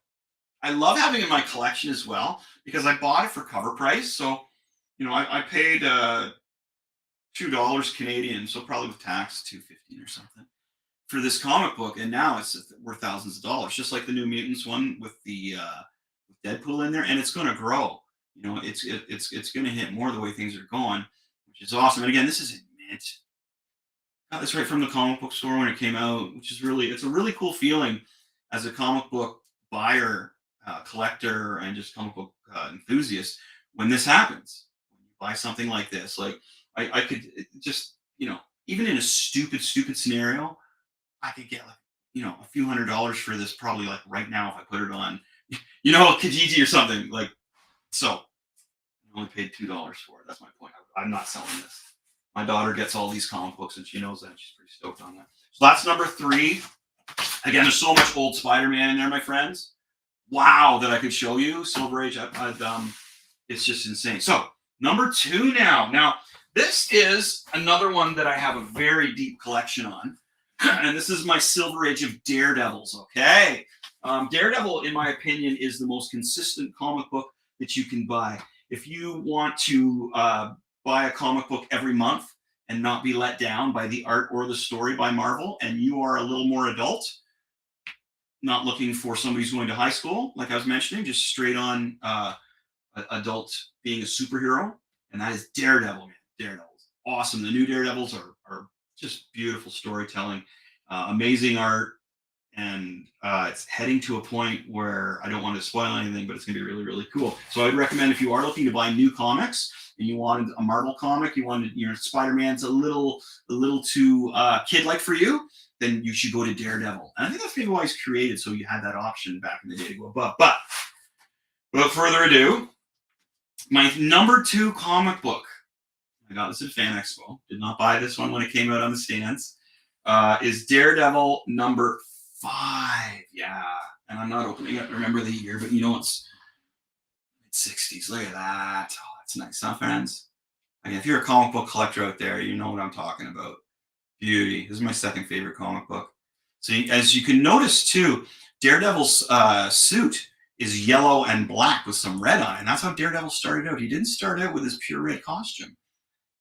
I love having in my collection as well because I bought it for cover price. So, you know, I paid $2 Canadian, so probably with tax, $2.15 or something, for this comic book, and now it's worth thousands of dollars, just like the New Mutants one with the with Deadpool in there, and it's going to grow. You know, it's going to hit more the way things are going, which is awesome. And again, this is mint. Got this right from the comic book store when it came out, which is it's a really cool feeling as a comic book buyer, collector, and just comic book enthusiast when this happens. When you buy something like this, like I could just, you know, even in a stupid scenario, I could get like, you know, a few $100s for this probably like right now if I put it on, you know, Kijiji or something like. So I only paid $2 for it. That's my point. I'm not selling this. My daughter gets all these comic books and she knows that. She's pretty stoked on that. So that's number 3. Again, there's so much old Spider-Man in there, my friends. Wow, that I could show you. Silver Age, it's just insane. So number 2 now. Now, this is another one that I have a very deep collection on. And this is my Silver Age of Daredevils, okay? Daredevil, in my opinion, is the most consistent comic book that you can buy. If you want to buy a comic book every month and not be let down by the art or the story by Marvel, and you are a little more adult, not looking for somebody who's going to high school, like I was mentioning, just straight on adult being a superhero, and that is Daredevil, man. Daredevil's awesome. The new Daredevils are just beautiful storytelling, amazing art, and it's heading to a point where I don't want to spoil anything, but it's going to be really, really cool. So I would recommend if you are looking to buy new comics and you wanted a Marvel comic, you wanted your Spider-Man's a little too kid-like for you, then you should go to Daredevil. And I think that's maybe why he's created, so you had that option back in the day to go above. But without further ado, my number 2 comic book. I got this at Fan Expo. Did not buy this one when it came out on the stands. Is Daredevil number 5. Yeah. And I'm not opening it. Remember the year, but you know it's mid-60s. Look at that. Oh, that's nice, huh, friends? I mean, if you're a comic book collector out there, you know what I'm talking about. Beauty. This is my second favorite comic book. So as you can notice too, Daredevil's suit is yellow and black with some red on it. And that's how Daredevil started out. He didn't start out with his pure red costume.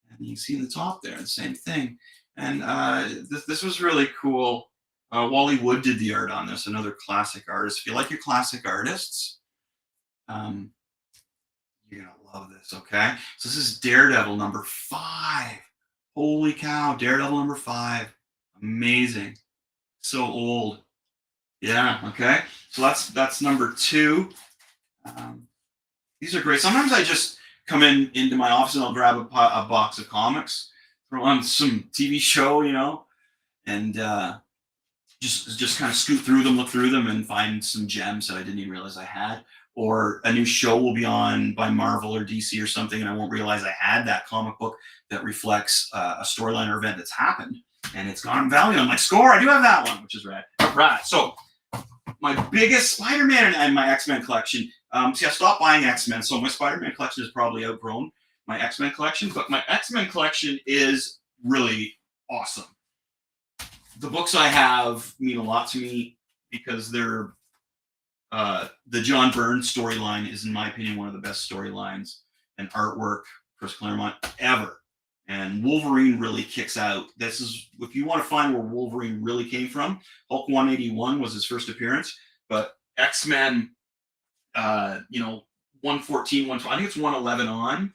And you can see the top there, the same thing. And this was really cool. Wally Wood did the art on this, another classic artist. If you like your classic artists, you're going to love this, okay? So this is Daredevil number 5. Holy cow, Daredevil number 5. Amazing. So old. Yeah, okay. So that's number 2. These are great. Sometimes I just come into my office and I'll grab a box of comics, throw on some TV show, you know, and just kind of scoot through them, look through them, and find some gems that I didn't even realize I had. Or a new show will be on by Marvel or DC or something, and I won't realize I had that comic book that reflects a storyline or event that's happened, and it's gone in value. I'm like, score, I do have that one, which is rad. Right. So my biggest Spider-Man and my X-Men collection. See, I stopped buying X-Men, so my Spider-Man collection has probably outgrown my X-Men collection, but my X-Men collection is really awesome. the books I have mean a lot to me because they're the John Byrne storyline is, in my opinion, one of the best storylines and artwork Chris Claremont ever. And Wolverine really kicks out. This is, if you want to find where Wolverine really came from, Hulk 181 was his first appearance, but X-Men, 114, 112, I think it's 111 on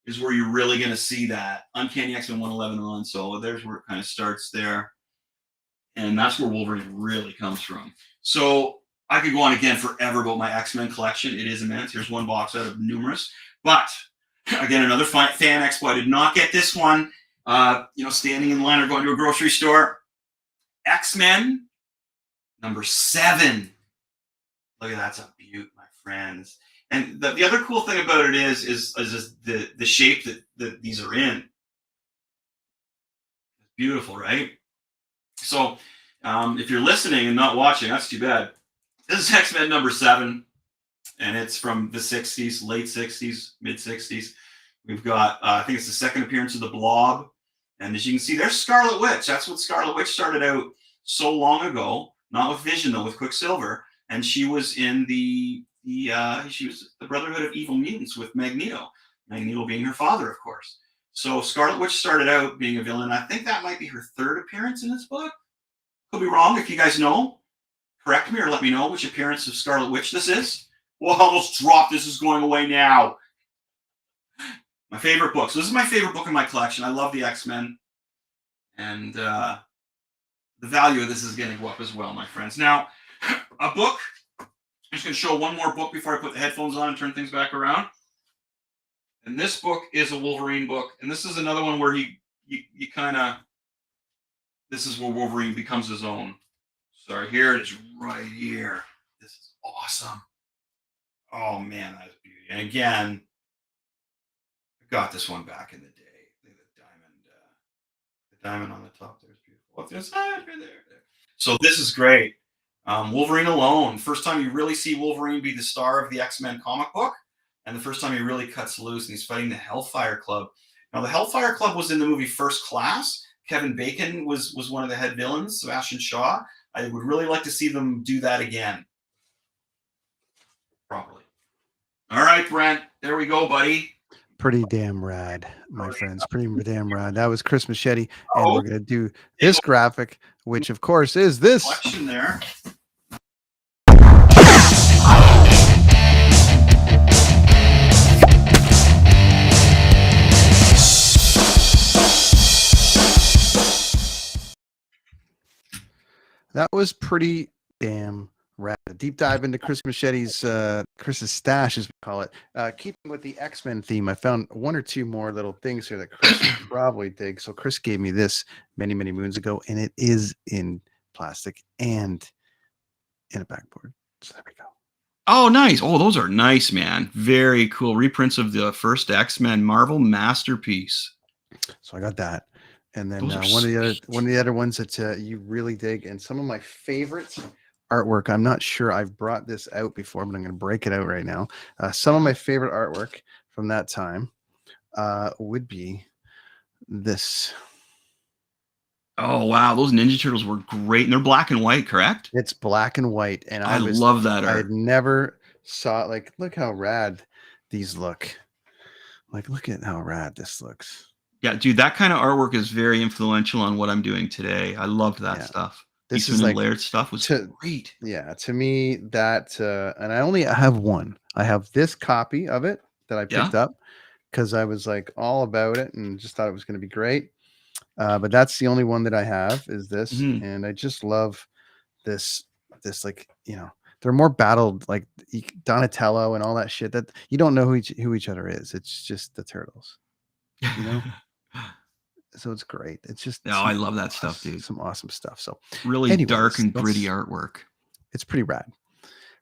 is where you're really going to see that. Uncanny X-Men 111 on, so there's where it kind of starts there. And that's where Wolverine really comes from. So I could go on again forever about my X-Men collection. It is immense. Here's one box out of numerous. But again, another fan expo. I did not get this one. Standing in line or going to a grocery store. X-Men number 7. Look at that. That's a beaut, my friends. And the other cool thing about it is just the shape that these are in. It's beautiful, right? So if you're listening and not watching, that's too bad. This is X-Men number 7, and it's from the 60s, late 60s, mid 60s. We've got, I think it's the second appearance of the Blob. And as you can see, there's Scarlet Witch. That's what Scarlet Witch started out so long ago, not with Vision, though, with Quicksilver. And she was in she was the Brotherhood of Evil Mutants with Magneto. Magneto being her father, of course. So Scarlet Witch started out being a villain. I think that might be her 3rd appearance in this book. Could be wrong. If you guys know, correct me or let me know which appearance of Scarlet Witch this is. Well, I almost dropped. This is going away now. My favorite book. So this is my favorite book in my collection. I love the X-Men. And the value of this is going to go up as well, my friends. Now, a book. I'm just going to show one more book before I put the headphones on and turn things back around. And this book is a Wolverine book. And this is another one where you kind of, this is where Wolverine becomes his own. So here it is right here. This is awesome. Oh, man, that's beauty. And again, I got this one back in the day. The diamond on the top there is beautiful. What's this side? Right there. So this is great. Wolverine alone. First time you really see Wolverine be the star of the X-Men comic book, and the first time he really cuts loose and he's fighting the Hellfire Club. Now, the Hellfire Club was in the movie First Class. Kevin Bacon was one of the head villains, Sebastian Shaw. I would really like to see them do that again. Properly. All right, Brent. There we go, buddy. Pretty damn rad, my friends. Pretty damn rad. That was Chris Machete, and we're going to do this graphic, which, of course, is this. Collection there. That was pretty damn rad. A deep dive into Chris Machete's, Chris's stash, as we call it. Keeping with the X-Men theme, I found one or two more little things here that Chris probably digs. So Chris gave me this many, many moons ago, and it is in plastic and in a backboard. So there we go. Oh, nice. Oh, those are nice, man. Very cool. Reprints of the first X-Men Marvel masterpiece. So I got that. And then one of the other ones that you really dig, and some of my favorites artwork. I'm not sure I've brought this out before, but I'm going to break it out right now. Some of my favorite artwork from that time would be this. Oh, wow. Those Ninja Turtles were great. And they're black and white, correct? It's black and white. And I love that art. I had never saw it. Like, look how rad these look. Like, look at how rad this looks. Yeah, dude, that kind of artwork is very influential on what I'm doing today. I loved that stuff. This is like layered stuff was great. Yeah, to me that, and I only have one. I have this copy of it that I picked up because I was like all about it and just thought it was going to be great. But that's the only one that I have is this, and I just love this. Like, you know, they're more battled, like Donatello and all that shit that you don't know who each other is. It's just the turtles, you know. So it's great. It's just I love that stuff, dude. Some awesome stuff. So really dark and gritty artwork. It's pretty rad.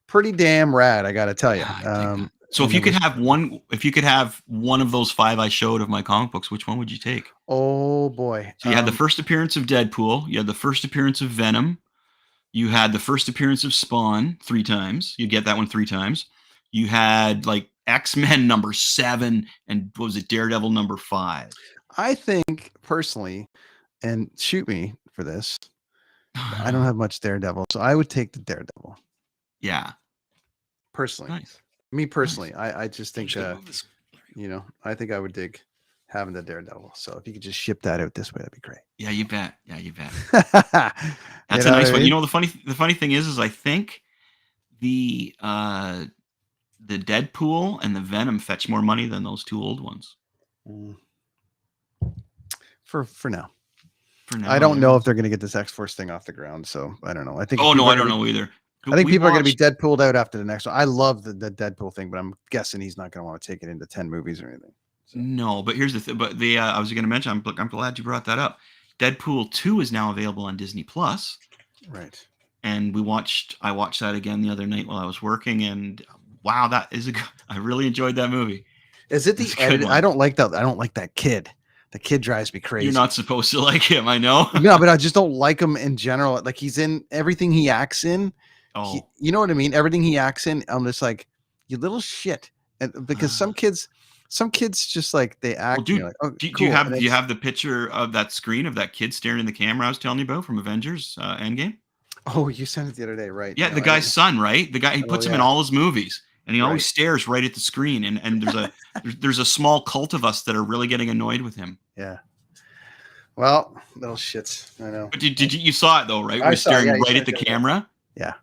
Pretty damn rad, I gotta tell you. So if you could have one of those 5 I showed of my comic books, which one would you take? Oh boy. So you had the first appearance of Deadpool, you had the first appearance of Venom, you had the first appearance of Spawn 3 times. You get that one 3 times. You had like X-Men number 7 and what was it, Daredevil number 5. I think personally, and shoot me for this, I don't have much Daredevil, so I would take the Daredevil Yeah. personally. Nice. Me personally, I just think Just gonna move this. I think I would dig having the Daredevil. So if you could just ship that out this way, that'd be great. Yeah, you bet. Yeah, you bet. You That's know a what nice I one. mean? You know, the funny thing is I think the Deadpool and the Venom fetch more money than those two old ones. Mm. For now. For now, I don't yeah. know if they're going to get this X-Force thing off the ground, so I don't know. I think Oh no, people are I don't gonna know either. I think We people are going to be watched. Deadpooled out after the next one. I love the Deadpool thing, but I'm guessing he's not going to want to take it into 10 movies or anything. So, No, but here's the thing. But the I was going to mention. I'm glad you brought that up. Deadpool 2 is now available on Disney Plus, right. and I watched that again the other night while I was working, and wow, that is I really enjoyed that movie. Is it It's the a good edit? one. I don't like that. I don't like that kid. The kid drives me crazy. You're not supposed to like him, I know. No, but I just don't like him in general. Like he's in everything he acts in. Oh, You know what I mean? Everything he acts in, I'm just like, you little shit. And because some kids just like they act. well, And dude, you're like, oh, do cool. you And have it's- the picture of that screen of that kid staring in the camera I was telling you about from Avengers Endgame? Oh, you sent it the other day, right? Yeah, No, the I guy's didn't- son, right? The guy he Oh, puts him yeah. in all his movies, and he Right. always stares right at the screen. And there's a small cult of us that are really getting annoyed with him. Yeah. Well, little shits. I know. But did you saw it though, right? I We're saw it, staring yeah, you right at sent the it, camera. Yeah.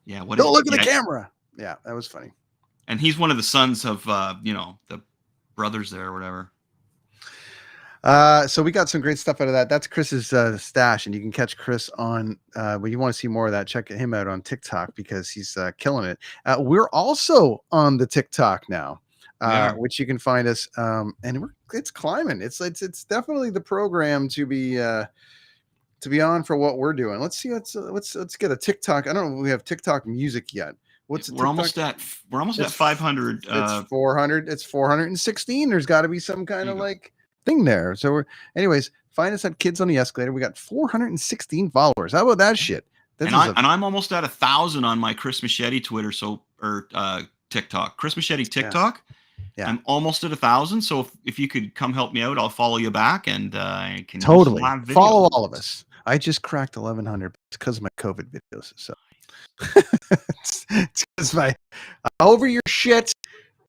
Yeah. What? Don't look at yeah, the camera. Yeah, that was funny. And he's one of the sons of the brothers there or whatever. So we got some great stuff out of that. That's Chris's stash, and you can catch Chris on. When you want to see more of that, check him out on TikTok because he's killing it. We're also on the TikTok now, which you can find us. And it's climbing. It's definitely the program to be on for what we're doing. Let's see. Let's get a TikTok. I don't know if we have TikTok music yet. What's a We're almost TikTok? at 500. It's 400. It's 416. There's got to be some kind There of you go. like thing there. So anyways, find us at Kids on the Escalator. We got 416 followers. How about that shit? And I'm almost at 1,000 on my Chris Machete Twitter, or TikTok. Chris Machete TikTok. Yeah. I'm almost at 1,000. So if you could come help me out, I'll follow you back and I can do some Totally live videos. follow all of us. I just cracked 1,100 because of my COVID videos. So it's because over your shit.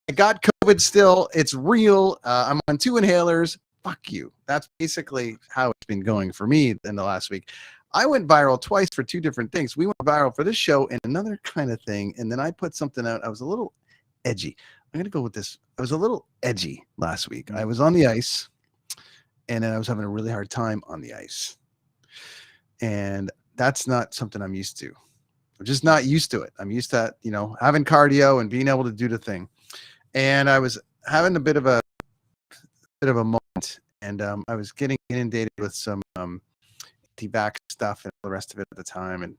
I got COVID still. It's real. I'm on 2 inhalers. Fuck you. That's basically how it's been going for me in the last week. I went viral twice for 2 different things. We went viral for this show and another kind of thing. And then I put something out. I was a little edgy. I'm going to go with this. I was a little edgy last week. I was on the ice and then I was having a really hard time on the ice. And that's not something I'm used to. I'm just not used to it. I'm used to, having cardio and being able to do the thing. And I was having a bit of a moment, and I was getting inundated with some anti-vax stuff and the rest of it at the time. And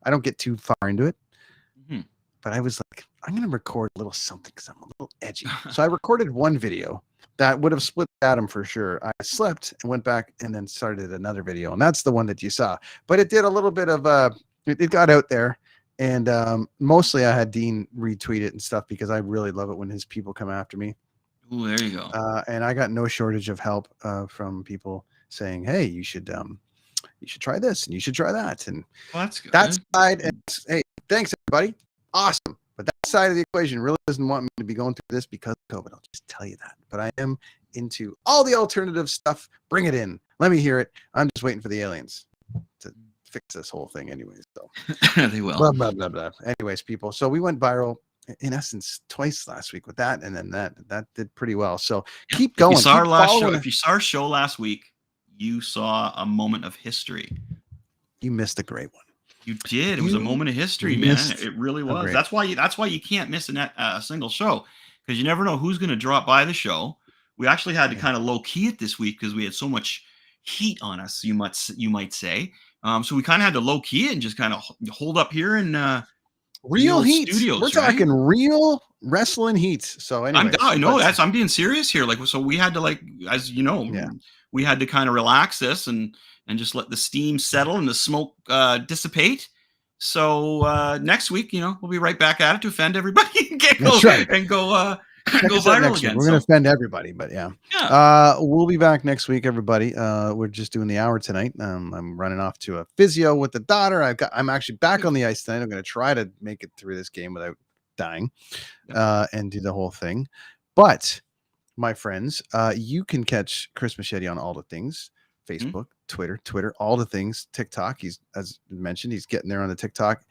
I don't get too far into it, but I was like, I'm going to record a little something because I'm a little edgy. So I recorded one video that would have split Adam for sure. I slept and went back and then started another video, and that's the one that you saw. But it did a little bit of it got out there. And mostly I had Dean retweet it and stuff because I really love it when his people come after me. Ooh, there you go. And I got no shortage of help from people saying, hey, you should try this and you should try that. And Well, that's good. that side, hey, thanks everybody. Awesome. But that side of the equation really doesn't want me to be going through this because of COVID. I'll just tell you that. But I am into all the alternative stuff. Bring it in. Let me hear it. I'm just waiting for the aliens to fix this whole thing anyways. So They will. blah, blah, blah, blah. Anyways, people. So we went viral in essence twice last week with that. And then that did pretty well. So keep going. If you saw our last show, following if you saw our show last week, you saw a moment of history. You missed a great one. You did. It was a moment of history, man. It really was. great. That's why you can't miss a single show, because you never know who's going to drop by the show. We actually had to kind of low key it this week because we had so much heat on us. You might say. So we kind of had to low key it and just kind of hold up here in real heat. studios. We're talking real wrestling heat. So anyway, I know I'm being serious here. Like, so we had to, as you know, we had to kind of relax this and just let the steam settle and the smoke dissipate. So next week, we'll be right back at it to offend everybody and That's right. and go Check go us out viral next week. again. We're going to So offend everybody, but yeah. yeah, We'll be back next week, everybody. We're just doing the hour tonight. I'm running off to a physio with the daughter. I'm actually back on the ice tonight. I'm going to try to make it through this game without dying, and do the whole thing. But my friends, you can catch Chris Machete on all the things: Facebook, Twitter, all the things, TikTok. He's, as mentioned, he's getting there on the TikTok.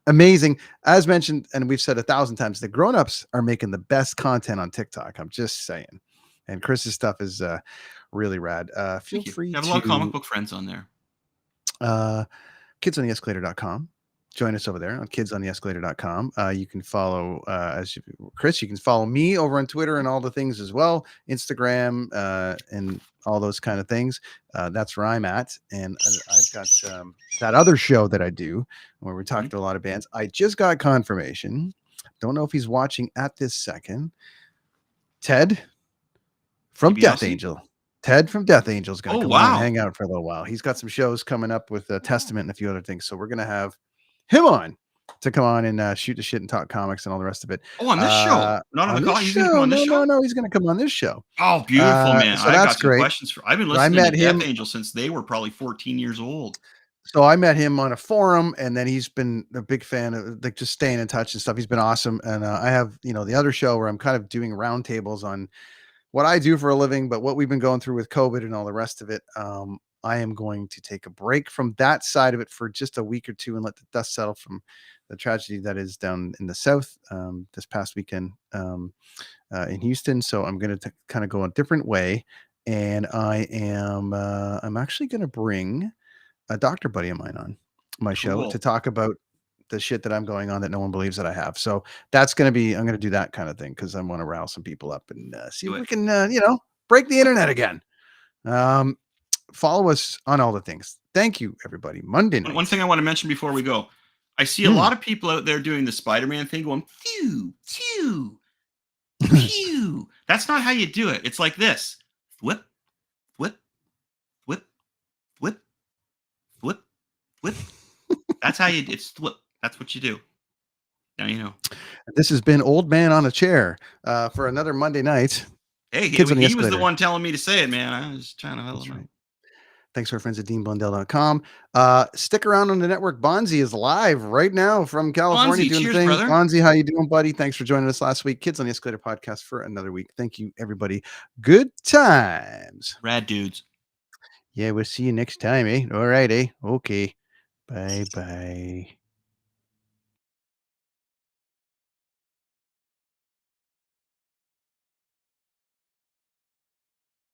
Amazing. As mentioned, and we've said 1,000 times, the grown-ups are making the best content on TikTok. I'm just saying. And Chris's stuff is really rad. Feel thank you. free I have a lot of comic to book friends on there. kidsontheescalator.com. Join us over there on kidsontheescalator.com. You can follow Chris. You can follow me over on Twitter and all the things as well, Instagram, and all those kind of things. That's where I'm at. And I've got that other show that I do where we talk to a lot of bands. I just got confirmation. Don't know if he's watching at this second. Ted from Death DiBiase? Angel. Ted from Death Angel is going to Oh, come on and wow. hang out for a little while. He's got some shows coming up with Testament and a few other things. So we're going to have him on to come on and shoot the shit and talk comics and all the rest of it. Oh, on this show, not on the call. this He's going to come show. on this show. No. He's going to come on this show. Oh, beautiful, man. So I that's got some great. questions for. I've been I listening to met him. Death Angel since they were probably 14 years old. So I met him on a forum, and then he's been a big fan of like just staying in touch and stuff. He's been awesome. And I have, the other show where I'm kind of doing roundtables on what I do for a living, but what we've been going through with COVID and all the rest of it. I am going to take a break from that side of it for just a week or two and let the dust settle from the tragedy that is down in the South this past weekend in Houston. So I'm going to kind of go a different way. And I'm actually going to bring a doctor buddy of mine on my show Cool. to talk about the shit that I'm going on that no one believes that I have. So that's going to be, I'm going to do that kind of thing because I want to rile some people up and see if we can, break the internet again. Follow us on all the things. Thank you, everybody. Monday night. One thing I want to mention before we go, I see a lot of people out there doing the Spider-Man thing going, phew, phew, phew. That's not how you do it. It's like this. Whip, whip, whip, whip, whip, whip. That's how it's whip. That's what you do. Now you know. This has been Old Man on a Chair for another Monday night. Hey, Kids on the he was the Escalator. one telling me to say it, man. I was trying to help him out. Thanks to our friends at DeanBlundell.com. Stick around on the network. Bonzi is live right now from California Bonzi, doing cheers, the thing. brother. Bonzi, how you doing, buddy? Thanks for joining us last week. Kids on the Escalator podcast for another week. Thank you, everybody. Good times. Rad dudes. Yeah, we'll see you next time, eh? All right, eh? Okay. Bye-bye.